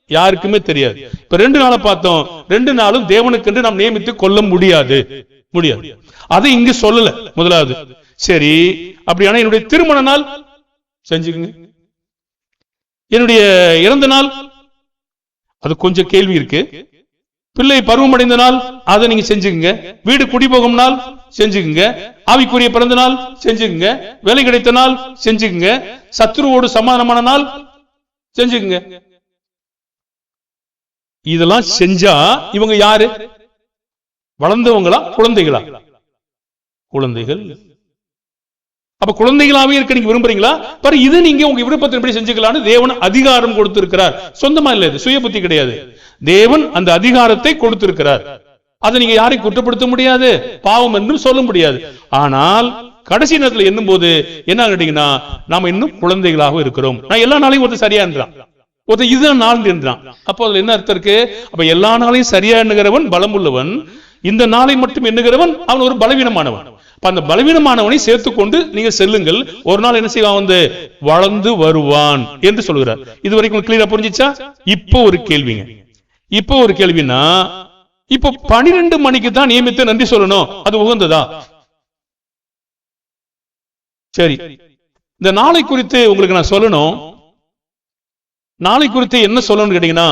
யாருக்குமே தெரியாது. இப்ப 2 நாளை பார்த்தோம். 2 நாளும் தேவனுக்கு என்று நாம் நியமித்துக் கொள்ள முடியாது. அதை இங்க சொல்லல. முதலாவது சரி, அப்படியான என்னுடைய திருமண நாள் செஞ்சுக்குங்க. என்னுடைய இறந்த நாள் அது கொஞ்சம் கேள்வி இருக்கு. பிள்ளை பருவமடைந்த நாள் அதை நீங்க செஞ்சுக்குங்க. வீடு குடி போகும் நாள் செஞ்சுக்குங்க. ஆவிக்குரிய பிறந்த நாள் செஞ்சுக்குங்க. வேலை கிடைத்த நாள் செஞ்சுக்குங்க. சத்துருவோடு சமாதானமான நாள் செஞ்சுக்குங்க. இதெல்லாம் செஞ்சா இவங்க யாரு? வளர்ந்தவங்களா குழந்தைகளா? குழந்தைகள். அப்ப குழந்தைகளாவே இருக்க நீங்க விரும்புறீங்களா? பாரு, இது நீங்க உங்க விருப்பத்தின்படி செஞ்சுக்கலான்னு தேவன் அதிகாரம் கொடுத்திருக்கிறார். சொந்தமா இல்ல, இது சுய புத்தி கிடையாது. தேவன் அந்த அதிகாரத்தை கொடுத்திருக்கிறார். அதை நீங்க யாரையும் குற்றப்படுத்த முடியாது, பாவம் என்றும் சொல்ல முடியாது. ஆனால் கடைசி நேரத்தில் எண்ணும் போது என்ன கேட்டீங்கன்னா, நாம இன்னும் குழந்தைகளாக இருக்கிறோம். நான் எல்லா நாளையும் ஒருத்தர் சரியா என்றான், ஒருத்தர் இதுதான் நாள் என்றான். அப்போ அதுல என்ன அர்த்தம் இருக்கு? அப்ப எல்லா நாளையும் சரியா எண்ணுகிறவன் பலம் உள்ளவன், இந்த நாளை மட்டும் எண்ணுகிறவன் அவன் ஒரு பலவீனமானவன். அந்த பலவீனமானவனை சேர்த்துக்கொண்டு நீங்க செல்லுங்கள், ஒரு நாள் என்ன செய்வான்? வந்து வளர்ந்து வருவான் என்று சொல்கிறார். இது வரைக்கும் கிளியரா புரிஞ்சிச்சா? இப்போ ஒரு கேள்விங்க. இப்போ ஒரு கேள்வினா, இப்போ 12 மணிக்கு தான் நியமித்து நன்றி சொல்லணும், அது உகந்ததா? சரி, இந்த நாளை குறித்து உங்களுக்கு நான் சொல்லணும். நாளை குறித்து என்ன சொல்லணும்னு கேட்டீங்கன்னா,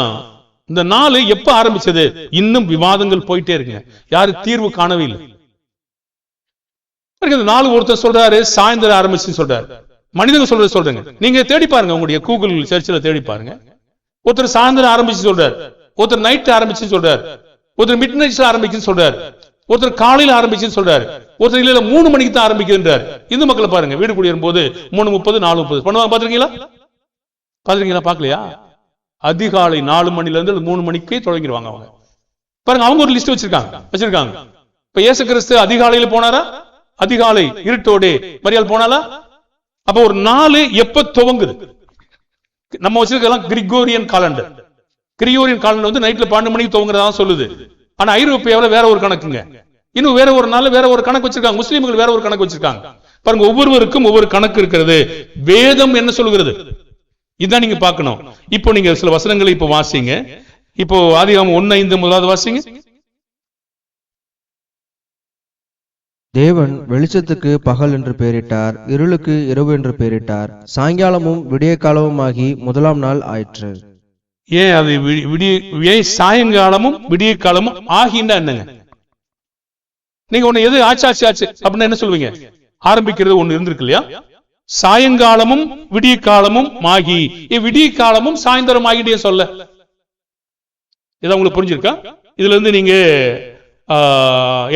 இந்த நாள் எப்ப ஆரம்பிச்சது? இன்னும் விவாதங்கள் போயிட்டே இருக்குங்க, யாரு தீர்வு காணவே இல்லை. நாலு ஒருத்தர் சொல்றாரு சாயந்தரம் ஆரம்பிச்சு சொல்றாரு, மனிதங்க சொல்றது சொல்றேங்க, நீங்க தேடி பாருங்க, உங்களுடைய கூகுள் சர்ச்சில் தேடி பாருங்க. ஒருத்தர் சாயந்தரம் ஆரம்பிச்சு சொல்றாரு, ஒருத்தர் நைட் ஆரம்பிச்சு சொல்றாரு, ஒருத்தர் மிட் நைட்ல ஆரம்பிச்சுன்னு சொல்றாரு, ஒருத்தர் காலையில் ஆரம்பிச்சுன்னு சொல்றாரு, ஒருத்தர் இல்ல 3 மணிக்கு தான் ஆரம்பிக்குதுன்றாரு. இந்து மக்களை பாருங்க, வீடு குடியேறும் போது 3:30 4:30 பண்ணுவாங்க, பாத்துருக்கீங்களா? பாத்துருக்கீங்களா? பாக்கலையா? அதிகாலை 4 மணில இருந்து 3 மணிக்கே தொடங்கிடுவாங்க அவங்க. பாருங்க, அவங்க ஒரு லிஸ்ட் வச்சிருக்காங்க. இப்ப இயேசு கிறிஸ்து அதிகாலையில போனாரா? அதிகாலை இருட்டோடு மரியாள் போனாலா? அப்ப ஒரு நாள் எப்ப துவங்குது? நம்ம வச்சிருக்கலாம் கிரிகோரியன் காலண்டர். கிரிகோரியன் காலண்டர் வந்து நைட்ல 12 மணிக்கு துவங்குறதா சொல்லுது. ஆனா ஐரோப்பியாவில வேற ஒரு கணக்குங்க, இன்னும் வேற ஒரு நாள் வேற ஒரு கணக்கு வச்சிருக்காங்க. முஸ்லீம்கள் வேற ஒரு கணக்கு வச்சிருக்காங்க. பாருங்க, ஒவ்வொருவருக்கும் ஒவ்வொரு கணக்கு இருக்கிறது. வேதம் என்ன சொல்லுகிறது இதான் நீங்க பார்க்கணும். இப்போ நீங்க சில வசனங்களை இப்போ வாசிங்க. இப்போ ஆதியாகமம் 1:5 முதலாவது வாசிங்க. தேவன் வெளிச்சத்துக்கு பகல் என்று பெயரிட்டார், இருளுக்கு இரவு என்று பெயரிட்டார், சாயங்காலமும் விடிய காலமுமாகி முதலாம் நாள் ஆயிற்று. ஏன் அது ஏன் சாயங்காலமும் விடிய காலமும் ஆகின்னா என்னங்க? நீங்க ஒண்ணு எது ஆச்சு அப்படின்னு என்ன சொல்லுவீங்க? ஆரம்பிக்கிறது ஒண்ணு இருந்திருக்கு இல்லையா? சாயங்காலமும் விடிய காலமும் ஆகி, விடிய காலமும் சாயந்தரம் ஆகிட்டே சொல்ல, இதான் உங்களுக்கு புரிஞ்சிருக்கா? இதுல இருந்து நீங்க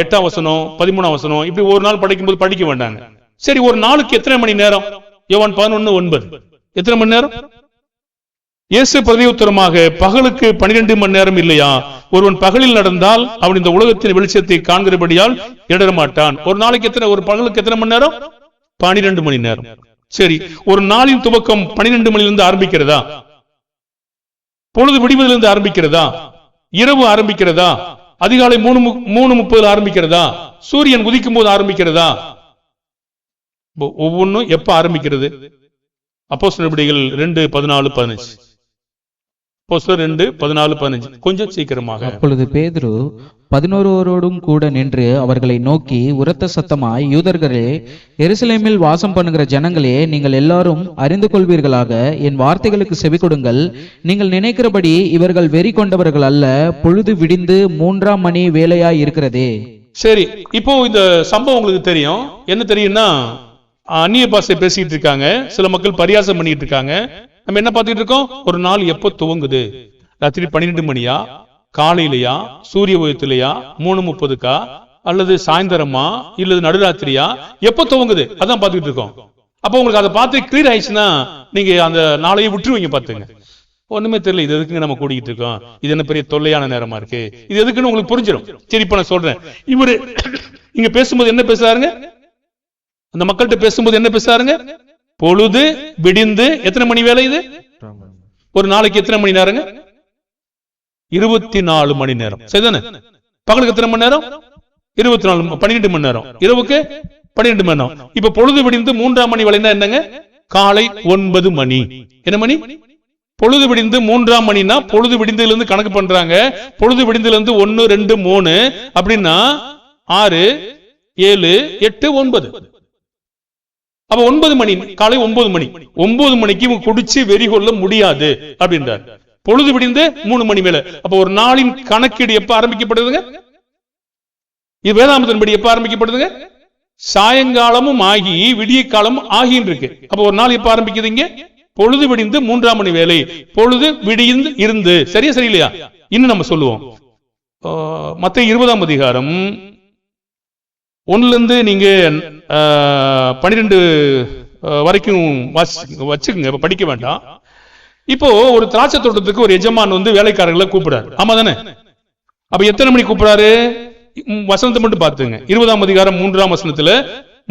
8ஆம் வசனம் 13ஆம் வசனம் இப்படி ஒரு நாள் படிக்கும்போது படிக்க வேண்டாங்க. சரி, ஒரு நாளுக்கு எத்தனை மணி நேரம்? யோவான் 11:9 எத்தனை மணி நேரம்? இயேசு பிரதியுத்தரமாக, பகலுக்கு 12 மணி நேரம் இல்லையா? ஒருவன் பகலில் நடந்தால் அவன் இந்த உலகத்தின் வெளிச்சத்தை காண்கிறபடியால் இடர மாட்டான். ஒரு நாளைக்கு எத்தனை, ஒரு பகலுக்கு எத்தனை மணி நேரம்? 12 மணி நேரம். சரி, ஒரு நாளின் துவக்கம் 12 மணிலிருந்து ஆரம்பிக்கிறதா? பொழுது விடிவதிலிருந்து ஆரம்பிக்கிறதா? இரவு ஆரம்பிக்கிறதா? அதிகாலை 3:30 ஆரம்பிக்கிறதா? சூரியன் உதிக்கும் போது ஆரம்பிக்கிறதா? ஒவ்வொன்றும் எப்ப ஆரம்பிக்கிறது? அப்போஸ்தலர் நடவடிக்கைகள் 2:14-15. அப்போஸ்தலர் 2:14-15 கொஞ்சம் சீக்கிரமாக. அப்பொழுது பேதுரு 11 கூட நின்று அவர்களை நோக்கி உரத்த சத்தமாய், யூதர்களே, எருசலேமில் வாசம் பண்ணுகிற ஜனங்களே, நீங்கள் எல்லாரும் அறிந்து கொள்வீர்களாக, என் வார்த்தைகளுக்கு செவி கொடுங்கள். நீங்கள் நினைக்கிறபடி இவர்கள் வெறி கொண்டவர்கள் அல்ல, பொழுது விடிந்து 3ஆம் மணி வேலையாய் இருக்கிறதே. சரி, இப்போ இந்த சம்பவம் உங்களுக்கு தெரியும். என்ன தெரியும்னா, அந்நிய பாஷை பேசிட்டு இருக்காங்க, சில மக்கள் பரியாசம் பண்ணிட்டு இருக்காங்க. நம்ம என்ன பார்த்துட்டு இருக்கோம்? ஒரு நாள் எப்போ துவங்குது? ராத்திரி 12 மணியா, காலையிலையா, சூரிய உதயத்திலையா, 3:30க்கா, அல்லது சாயந்தரமா, இல்லது நடுராத்திரியா, எப்போ துவங்குது? அதான் பார்த்துட்டு இருக்கோம். அப்போ உங்களுக்கு அதை பார்த்து கிளியர் ஆயிடுச்சுன்னா நீங்க அந்த நாளையை விட்டுருவீங்க. பார்த்துங்க, ஒண்ணுமே தெரியல, இது எதுக்குங்க நம்ம கூடிக்கிட்டு இருக்கோம், இது என்ன பெரிய தொல்லையான நேரமா இருக்கு, இது எதுக்குன்னு உங்களுக்கு புரிஞ்சிடும். சரி, இப்ப நான் சொல்றேன். இவரு இங்க பேசும்போது என்ன பேசுறாருங்க? அந்த மக்கள்கிட்ட பேசும்போது என்ன பேசுறாருங்க? பொழுது விடிந்து எத்தனை மணி வேலை இது? ஒரு நாளைக்கு எத்தனை மணி நேரங்க? 24 மணி நேரம். சரிதானே? பகலுக்கு எத்தனை மணி நேரம்? 24, 12 மணி நேரம். இரவுக்கு 12 மணி நேரம். இப்ப பொழுது விடிந்து 3ஆம் மணி வேலைன்னா என்னங்க? காலை 9 மணி. என்ன மணி? பொழுது விடிந்து 3ஆம் மணினா பொழுது விடிந்ததுல இருந்து கணக்கு பண்றாங்க. பொழுது விடிந்ததுல இருந்து 1, 2, 3 அப்படின்னா 6, 7, 8, 9. அப்ப 9 மணி, காலை 9 மணி. 9 மணிக்கு இவங்க குடிச்சு வெறி கொள்ள முடியாது அப்படின்றார். பொழுது விடிந்து 3 மணி மேல. அப்ப ஒரு நாளின் கணக்கீடு எப்ப ஆரம்பிக்கப்படுதுங்க? இது வேதாமத்தின்படி எப்ப ஆரம்பிக்கப்படுதுங்க? சாயங்காலமும் ஆகி விடிய காலமும் ஆகின்னு இருக்கு. அப்ப ஒரு நாள் எப்ப ஆரம்பிக்குதுங்க? பொழுது விடிந்து 3ஆம் மணி வேலை. பொழுது விடிந்து இருந்து. சரியா சரியில்லையா? இன்னும் நம்ம சொல்லுவோம். மத்தேயு 20ஆம் அதிகாரம் 1 நீங்க 12 வரைக்கும் வச்சுக்கோங்க, படிக்க வேண்டாம். இப்போ ஒரு திராட்சை தோட்டத்துக்கு ஒரு எஜமான் வேலைக்காரர்களை கூப்பிடாரு. ஆமா தானே? அப்ப எத்தனை மணி கூப்பிடாரு? வசனத்தை மட்டும் பார்த்துங்க. 20ஆம் அதிகாரம் 3ஆம் வசனத்துல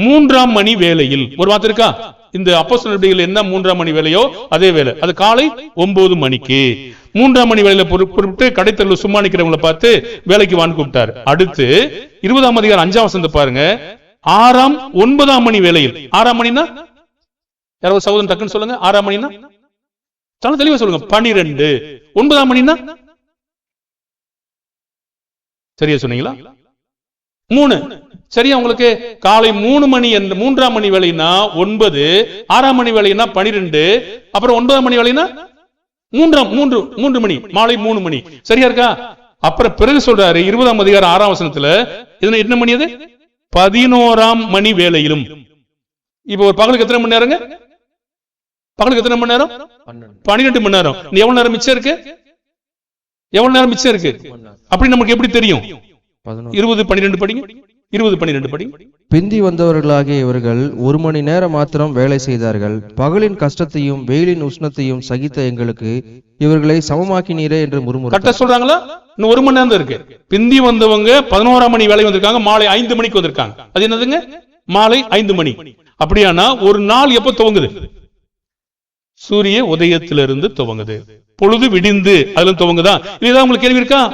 3ஆம் மணி வேலையில் ஒரு வார்த்தை இருக்கா? இந்த அப்போஸ்தலர் நடவடிக்கைகள் என்ன 3ஆம் மணி வேலையோ அதே வேலை. அது காலை 9 மணிக்கு 3ஆம் மணி வேலையில பொறுப்பிட்டு கடைத்தெருவில் சும்மா நிக்கிறவங்களை பார்த்து வேலைக்கு வான்னு கூப்பிட்டாரு. அடுத்து 20ஆம் அதிகாரம் 5ஆம் வசனத்தை பாருங்க. 9ஆம் மணி வேலையில். 6ஆம் மணினா யாராவது சகோதரன் டக்குன்னு சொல்லுங்க. 6ஆம் மணினா தெளிவா சொல்லுங்க. 12. 9ஆம் மணினா சரியா சொன்னீங்களா? 3. சரியா? உங்களுக்கு காலை 3 மணி, 3ஆம் மணி வேலைனா 9, 6ஆம் மணி வேலைனா 12, அப்புறம் 9ஆம் மணி வேலைனா 3 மணி, மாலை 3 மணி. சரியா இருக்கா? அப்புறம் பிறகு சொல்றாரு 20ஆம் அதிகாரம் 6ஆம் வசனத்துல, இது என்ன மணி? அது 11ஆம் மணி வேலையிலும். இப்ப ஒரு பகலுக்கு எத்தனை மணி நேரங்க? பகலுக்கு எத்தனை மணி நேரம்? 12 மணி நேரம். எவ்வளவு நேரம் மிச்சம் இருக்கு? எவ்வளவு நேரம் மிச்சம் இருக்கு அப்படி நமக்கு எப்படி தெரியும்? 20:12 படிங்க. 20:12 படிங்க. பிந்தி வந்தவர்களாகிய இவர்கள் 1 மணி நேரம் மாத்திரம் வேலை செய்தார்கள். பகலின் கஷ்டத்தையும் வெயிலின் உஷ்ணத்தையும் சகித்த எங்களுக்கு இவர்களை சமமாக்கினீரே என்று முறுமுறுத்தார். கரெக்டா சொல்றாங்களா? இன்னும் 1 மணி நேரம் தான் இருக்கு. பிந்தி வந்தவங்க 11ஆம் மணி வேலை வந்திருக்காங்க, மாலை 5 மணிக்கு வந்திருக்காங்க. அது என்னதுங்க? மாலை 5 மணி. அப்படியானா ஒரு நாள் எப்ப துவங்குது? சூரிய உதயத்திலிருந்து துவங்குது. பொழுது விடிந்து அதுல துவங்குதா? இதுதான் உங்களுக்கு கேள்வி இருக்கா?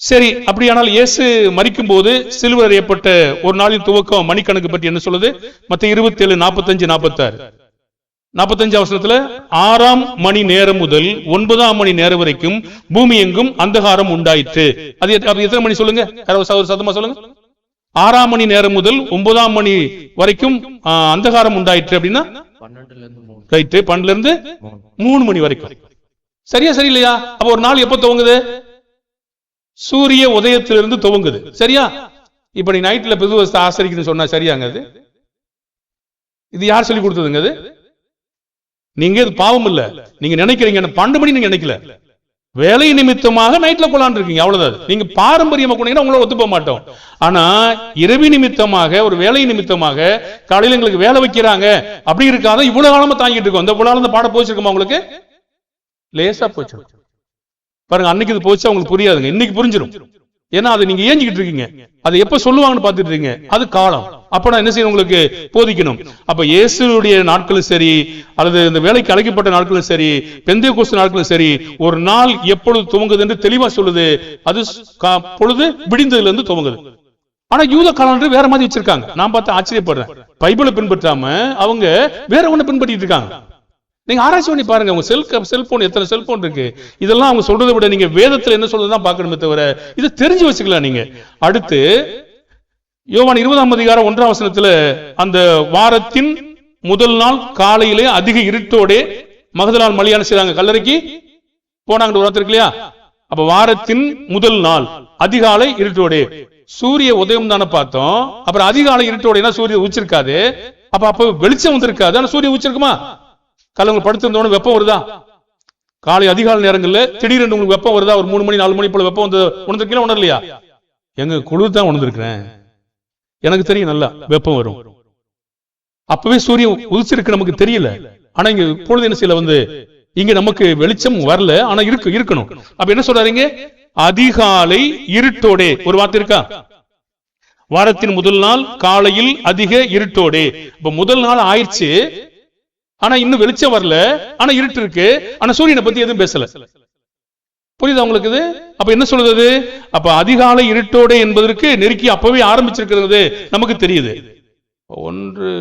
சரி, அப்படியானால் இயேசு மரிக்கும் போது சிலுவையில் அறையப்பட்ட ஒரு நாளின் துவக்கம் மணிக்கணக்கு பற்றி என்ன சொல்லுது? மத்தேயு 27:45-46. 45 வசனத்துல 6ஆம் மணி நேரம் முதல் 9ஆம் மணி நேரம் வரைக்கும் பூமி எங்கும் அந்தகாரம் உண்டாயிற்று. அது எத்தனை மணி சொல்லுங்க? சத்தமா சொல்லுங்க. 6ஆம் மணி நேரம் முதல் 9ஆம் மணி வரைக்கும் அந்தகாரம் உண்டாயிற்று. அப்படின்னா 12 இருந்து 3 மணி வரைக்கும். சரியா சரியில்லையா? அப்ப ஒரு நாள் எப்ப துவங்குது? சூரிய உதயத்திலிருந்து துவங்குது. சரியா? இப்ப நீ நைட்ல பெருவ ஆசரிக்கணும்னு சொன்னா சரியாங்க? அது இது யார் சொல்லி கொடுத்ததுங்க? அது நீங்க இது பாவம் இல்ல, நீங்க நினைக்கிறீங்க 12 மணி நீங்க நினைக்கல, வேலை நிமித்தமாக நைட்ல கொள்ளான் இருக்கீங்க, அவ்வளவுதான். நீங்க பாரம்பரியமா கொண்டீங்கன்னா உங்களை ஒத்து போக மாட்டோம். ஆனா இரவி நிமித்தமாக, ஒரு வேலை நிமித்தமாக காலையில எங்களுக்கு வேலை வைக்கிறாங்க அப்படி இருக்காத இவ்வளவு காலமா தாங்கிட்டு இருக்கோம். இந்த இவ்வளவு பாட போச்சிருக்கோமா உங்களுக்கு? லேசா போச்சு பாருங்க. அன்னைக்கு இது போச்சு உங்களுக்கு புரியாதுங்க, இன்னைக்கு புரிஞ்சிடும். ஏன்னா அது நீங்க ஏஞ்சிக்கிட்டு இருக்கீங்க, அது எப்ப சொல்லுவாங்கன்னு பாத்துட்டு இருக்கீங்க, அது காலம். அப்ப நான் என்ன செய்யணும், உங்களுக்கு போதிக்கணும். அப்ப இயேசுடைய நாட்களும் சரி, அல்லது இந்த வேலைக்கு அழைக்கப்பட்ட நாட்களும் சரி, பெந்தேகோஸ்து நாட்களும் சரி, ஒரு நாள் எப்பொழுது துவங்குது என்று தெளிவா சொல்லுது. அது பொழுது விடிந்ததுல இருந்து துவங்குது. ஆனா யூத காலண்டர் வேற மாதிரி வச்சிருக்காங்க. நான் பார்த்து ஆச்சரியப்படுறேன். பைபிளை பின்பற்றாம அவங்க வேற ஒண்ணு பின்பற்றிட்டு இருக்காங்க. நீங்க ஆராய்ச்சி பண்ணி பாருங்க, உங்க செல்போன் எத்தனை செல்போன் இருக்கு, இதெல்லாம் அவங்க சொல்றதை விட நீங்க வேதத்துல என்ன சொல்றதுதான் பார்க்கணுமே தவிர இதை தெரிஞ்சு வச்சுக்கலாம் நீங்க. அடுத்து யோவான் 20ஆம் அதிகாரம் 1ஆம் வசனத்துல, அந்த வாரத்தின் முதல் நாள் காலையிலே அதிக இருட்டோடே மகதலால் மரியாள் செய்றாங்க, கல்லறைக்கு போனாங்க ஒரு வார்த்தை இல்லையா? அப்ப வாரத்தின் முதல் நாள் அதிகாலை இருட்டோடே, சூரிய உதயம் தானே பார்த்தோம். அப்புறம் அதிகாலை இருட்டோட சூரிய உச்சிருக்காது, அப்ப வெளிச்சம் வந்திருக்காது, ஆனா சூரிய உச்சிருக்குமா? காலையில் படுத்திருந்தோட வெப்பம் வருதா? காலை அதிகாலை நேரங்கள்ல திடீரென்று உங்களுக்கு வெப்பம் வருதா? ஒரு 3 மணி 4 மணி போல வெப்பம் வந்து உணர்ந்திருக்கீங்களா? உணரலையா? எங்க குளிர் தான் உணர்ந்திருக்கிறேன், எனக்கு தெரியும் நல்லா வெப்பம் வரும். அப்பவே சூரியன் உதிச்சிருக்கு, நமக்கு தெரியல. ஆனா இங்க பொழுது என்ன செய்யல, வந்து இங்க நமக்கு வெளிச்சம் வரல, ஆனா இருக்கணும். அப்ப என்ன சொல்றாருங்க? அதிகாலை இருட்டோடே. ஒரு வார்த்தை இருக்கா? வாரத்தின் முதல் நாள் காலையில் அதிக இருட்டோடே. இப்ப முதல் நாள் ஆயிடுச்சு, ஆனா இன்னும் வெளிச்சம் வரல, ஆனா இருட்டு இருக்கு, ஆனா சூரியனை பத்தி எதுவும் பேசல. புரியுதா உங்களுக்கு இது? அப்ப என்ன சொல்றது? அப்ப அதிகாலை இருட்டோடே என்பதற்கு நெருக்கி அப்பவே ஆரம்பிச்சிருக்கிறது நமக்கு தெரியுது. 1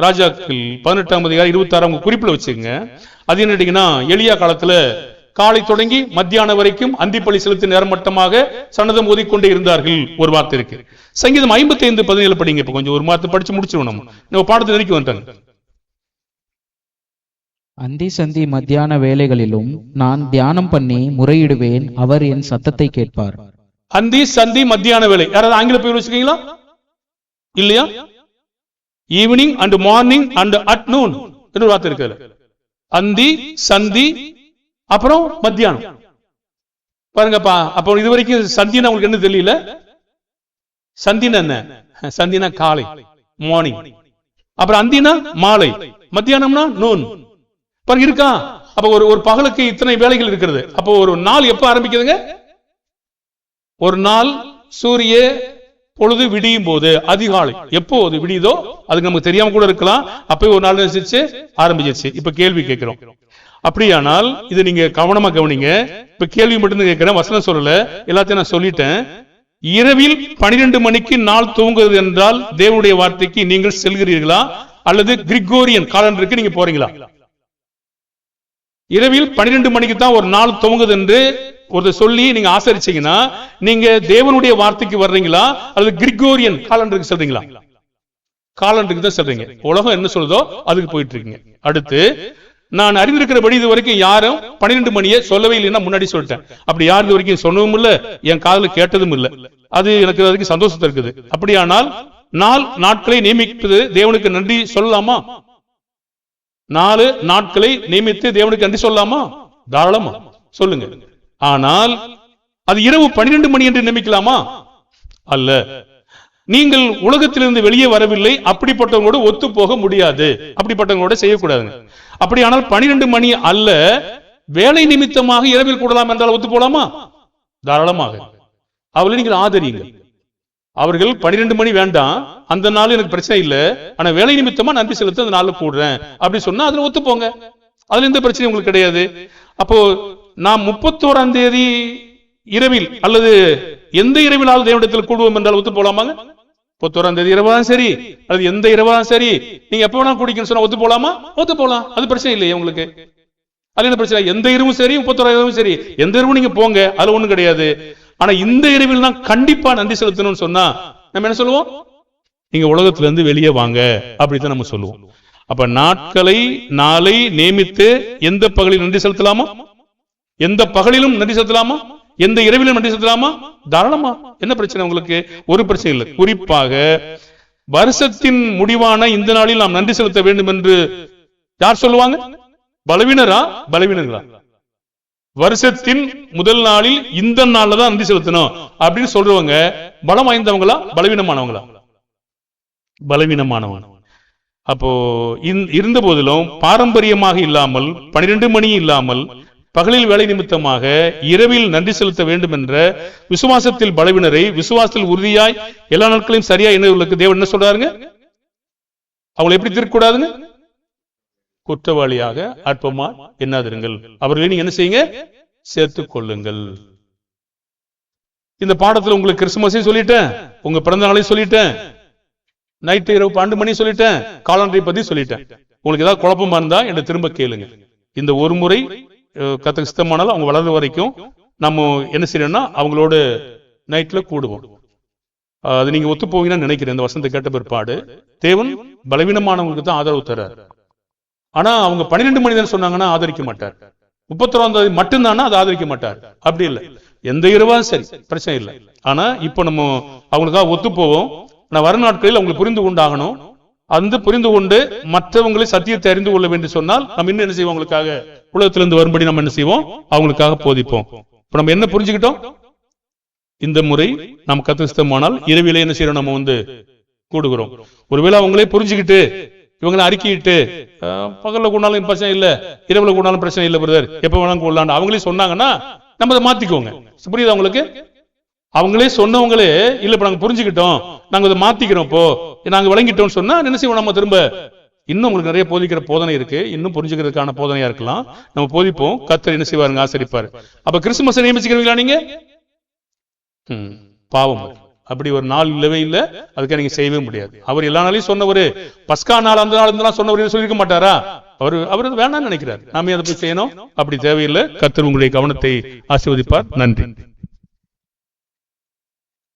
ராஜாக்கள் 18ஆம் அதிகாரம் 26ஆம் குறிப்பில் வச்சுங்க. அது என்னட்டீங்கன்னா, எலியா காலத்துல காலை தொடங்கி மத்தியானம் வரைக்கும் அந்திப்பலி செலுத்தி நேரமட்டமாக சன்னதம் ஓதிக்கொண்டே இருந்தார்கள். ஒரு வார்த்தை இருக்கு. சங்கீதம் 55:17 படிங்க. இப்ப கொஞ்சம் ஒரு வார்த்தை படிச்சு முடிச்சிருவோம். நம்ம பாடத்தை நெருக்கி வந்துட்டாங்க. அந்தி சந்தி மத்தியான வேளைகளிலும் நான் தியானம் பண்ணி முறையிடுவேன், அவர் என் சத்தத்தை கேட்பார். அந்தி சந்தி மத்தியான வேலை, யாராவது ஆங்கில பேர் வச்சுக்கீங்களா? இல்லையா? Evening and morning and at noon என்று வார்த்தை இருக்கு. அந்தி சந்தி அப்புறம் மத்தியானம். பாருங்கப்பா, அப்ப இது வரைக்கும் சந்தினா உங்களுக்கு என்ன தெரியல? சந்தினா என்ன? சந்தினா காலை, மார்னிங். அப்புறம் அந்தினா மாலை, மத்தியானம்னா நூன். பாருங்க இருக்கா? அப்ப ஒரு பகலுக்கு இத்தனை வேலைகள் இருக்கிறது. அப்போ ஒரு நாள் எப்ப ஆரம்பிக்குதுங்க? ஒரு நாள் சூரிய பொழுது விடியும் போது, அதிகாலை எப்போ அது விடியுதோ, அதுக்கு நமக்கு தெரியாம கூட இருக்கலாம். அப்போ ஒரு நாள் நினைச்சு ஆரம்பிச்சிருச்சு. இப்ப கேள்வி கேட்கிறோம். அப்படியானால் இது நீங்க கவனமா கவனிங்க. இப்ப கேள்வி மட்டும் கேட்கிறேன், வசனம் சொல்லல, எல்லாத்தையும் நான் சொல்லிட்டேன். இரவில் 12 மணிக்கு நாள் தூங்குகிறது என்றால் தேவனுடைய வார்த்தைக்கு நீங்கள் செல்கிறீர்களா, அல்லது கிரிகோரியன் காலண்டருக்கு நீங்க போறீங்களா? இரவில் 12 மணிக்கு தான் ஒரு நாள் துவங்குது என்று ஒரு சொல்லி நீங்க ஆசரிச்சீங்கன்னா, நீங்க தேவனுடைய வார்த்தைக்கு வர்றீங்களா, அல்லது கிரிகோரியன் காலண்டருக்கு செல்றீங்களா? காலண்டருக்கு தான் செல்றீங்க. உலகம் என்ன சொல்றதோ அதுக்கு போயிட்டு இருக்கீங்க. அடுத்து, நான் அறிந்திருக்கிறபடி இது வரைக்கும் யாரும் 12 மணியை சொல்லவே இல்லைன்னா முன்னாடி சொல்லிட்டேன். அப்படி யார் இது வரைக்கும் சொன்னதும் இல்ல, என் காதுல கேட்டதும் இல்ல. அது எனக்கு அதுக்கு சந்தோஷத்தை இருக்குது. அப்படியானால் நாட்களை நியமிப்பது தேவனுக்கு நன்றி சொல்லலாமா? 4 நாட்களை நியமித்து தேவனுக்கு நன்றி சொல்லலாமா? தாராளமா சொல்லுங்க. ஆனால் அது இரவு 12 மணி என்று நியமிக்கலாமா? அல்ல. நீங்கள் உலகத்திலிருந்து வெளியே வரவில்லை, அப்படிப்பட்டவங்களோட ஒத்து போக முடியாது, அப்படிப்பட்டவங்களோட செய்யக்கூடாதுங்க. அப்படியானால் 12 மணி அல்ல, வேலை நிமித்தமாக இரவில் கூடலாம் என்றால் ஒத்து போலாமா? தாராளமாக. அவர்களை நீங்கள் ஆதரியுங்கள். அவர்கள் 12 மணி வேண்டாம், அந்த நாள் எனக்கு பிரச்சனை இல்லை, ஆனா வேலை நிமித்தமா நன்றி செலுத்த அந்த நாள் கூடுறேன் அப்படி சொன்னா அதுல ஒத்து போங்க. அதுல எந்த பிரச்சனையும் உங்களுக்கு கிடையாது. அப்போ நாம் 31ஆம் தேதி இரவில் அல்லது எந்த இரவிலாவது தேவனிடத்தில் கூடுவோம் என்றால் ஒத்து போலாமாங்க? 31ஆம் தேதி இரவாதான் சரி, அது எந்த இரவாதான் சரி, நீங்க எப்ப வேணா குடிக்கணும்னு சொன்னா ஒத்து போலாமா? ஒத்து போலாம், அது பிரச்சனை இல்லையே உங்களுக்கு. அது என்ன பிரச்சனை? எந்த இரவும் சரி, 31ஆம் இரவும் சரி, எந்த இரவும் நீங்க போங்க, அதுல ஒண்ணும் கிடையாது. ஆனா இந்த இரவில் தான் கண்டிப்பா நன்றி செலுத்தணும்னு சொன்னா நம்ம என்ன சொல்லுவோம்? நீங்க உலகத்துல இருந்து வெளியே வாங்க, அப்படித்தான் நம்ம சொல்லுவோம். அப்ப நாளை நியமித்து எந்த பகலில் நன்றி செலுத்தலாமா? எந்த பகலிலும் நன்றி செலுத்தலாமா? எந்த இரவிலும் நன்றி செலுத்தலாமா? தாராளமா. என்ன பிரச்சனை உங்களுக்கு? ஒரு பிரச்சனை இல்லை. குறிப்பாக வருஷத்தின் முடிவான இந்த நாளில் நாம் நன்றி செலுத்த வேண்டும் என்று யார் சொல்லுவாங்க? பலவீனரா பலவீனர்களா? வருஷத்தின் முதல் நாளில் இந்த நாள்ல தான் நன்றி செலுத்தணும் அப்படின்னு சொல்றவங்க பலம் வாய்ந்தவங்களா பலவீனமானவங்களா? பலவீனமானவங்க. அப்போ இருந்த போதிலும் பாரம்பரியமாக இல்லாமல் 12 மணி இல்லாமல் பகலில் வேலை நிமித்தமாக இரவில் நன்றி செலுத்த வேண்டும் என்ற விசுவாசத்தில் பலவீனரை விசுவாசத்தில் உறுதியாய் எல்லா நாட்களையும் சரியா என்ன தேவன் என்ன சொல்றாருங்க? அவங்களை எப்படி தீர்க்கக்கூடாதுங்க? குற்றவாளியாக அற்பமா எண்ணாதிருங்கள், அவர்களை நீங்க என்ன செய்யுங்க? சேர்த்துக் கொள்ளுங்கள். இந்த பாடத்துல உங்களுக்கு கிறிஸ்துமஸையும் சொல்லிட்டேன், உங்க பிறந்த நாளையும் சொல்லிட்டேன், நைட்டு இரவு 12 மணி சொல்லிட்டேன், காலண்டரை பத்தி சொல்லிட்டேன். உங்களுக்கு ஏதாவது குழப்பமா இருந்தா என்ன திரும்ப கேளுங்க. இந்த ஒரு முறை கர்த்தருக்கு சித்தமானாலும் அவங்க வளர்ற வரைக்கும் நம்ம என்ன செய்யணும்னா அவங்களோட நைட்ல கூடுவோம். அது நீங்க ஒத்து போவீங்கன்னு நினைக்கிறேன். இந்த வசனத்தை கேட்ட பிற்பாடு தேவன் பலவீனமானவங்களுக்கு தான் ஆதரவு தர்றார். ஆனா அவங்க 12 மணி தான் சொன்னாங்கன்னா ஆதரிக்க மாட்டார். 31ஆம் தேதி மட்டும்தானா அதை ஆதரிக்க மாட்டார். அப்படி இல்லை, எந்த இரவா சரி பிரச்சனை இல்லை. ஆனா இப்ப நம்ம அவங்களுக்காக ஒத்து போவோம். நான் வரும் நாட்களில் அவங்களை புரிந்து கொண்டாகணும். அந்த புரிந்து கொண்டு மற்றவங்களை சத்தியத்தை அறிந்து கொள்ள வேண்டும் சொன்னால் நம்ம இன்னும் என்ன செய்வோம்? அவங்களுக்காக உலகத்திலிருந்து வரும்படி நம்ம என்ன செய்வோம்? அவங்களுக்காக போதிப்போம். இப்ப நம்ம என்ன புரிஞ்சுக்கிட்டோம்? இந்த முறை நம்ம கத்துஸ்தமானால் இரவிலே என்ன செய்யறோம்? நம்ம கூடுகிறோம். ஒருவேளை அவங்களே புரிஞ்சுக்கிட்டு இவங்களை அறிக்கையிட்டு பகல்ல கூடாலும் பிரச்சனை இல்ல, இரவுல கூடாலும் பிரச்சனை இல்ல பிரதர், எப்ப வேணாலும் கூடலாம் அவங்களே சொன்னாங்கன்னா நம்ம அதை மாத்திக்கோங்க. புரியுது அவங்களுக்கு? அவங்களே சொன்னவங்களே இல்ல இப்ப நாங்க புரிஞ்சுக்கிட்டோம், நாங்க அதை மாத்திக்கிறோம், இப்போ நாங்க விளங்கிட்டோம்னு சொன்னா என்ன செய்வோம்? நம்ம திரும்ப இன்னும் உங்களுக்கு நிறைய போதிக்கிற போதனை இருக்கு, இன்னும் புரிஞ்சுக்கிறதுக்கான போதனையா இருக்கலாம், நம்ம போதிப்போம். கர்த்தர் என்ன செய்வாருங்க? ஆசரிப்பாரு. அப்ப கிறிஸ்துமஸ் நியமிச்சுக்கிறீங்களா நீங்க? பாவம். அப்படி ஒரு நாள் இல்லவே இல்லை, அதுக்காக நீங்க செய்யவே முடியாது. அவர் எல்லா நாளையும் சொன்னவரு பஸ்கா நாள் அந்த நாள் சொன்னவர் சொல்லிருக்க மாட்டாரா? அவர் வேணாம்னு நினைக்கிறார். நாம அதை போய் செய்யணும். அப்படி தேவையில்லை. கர்த்தர் உங்களுடைய கவனத்தை ஆசீர்வதிப்பார். நன்றி.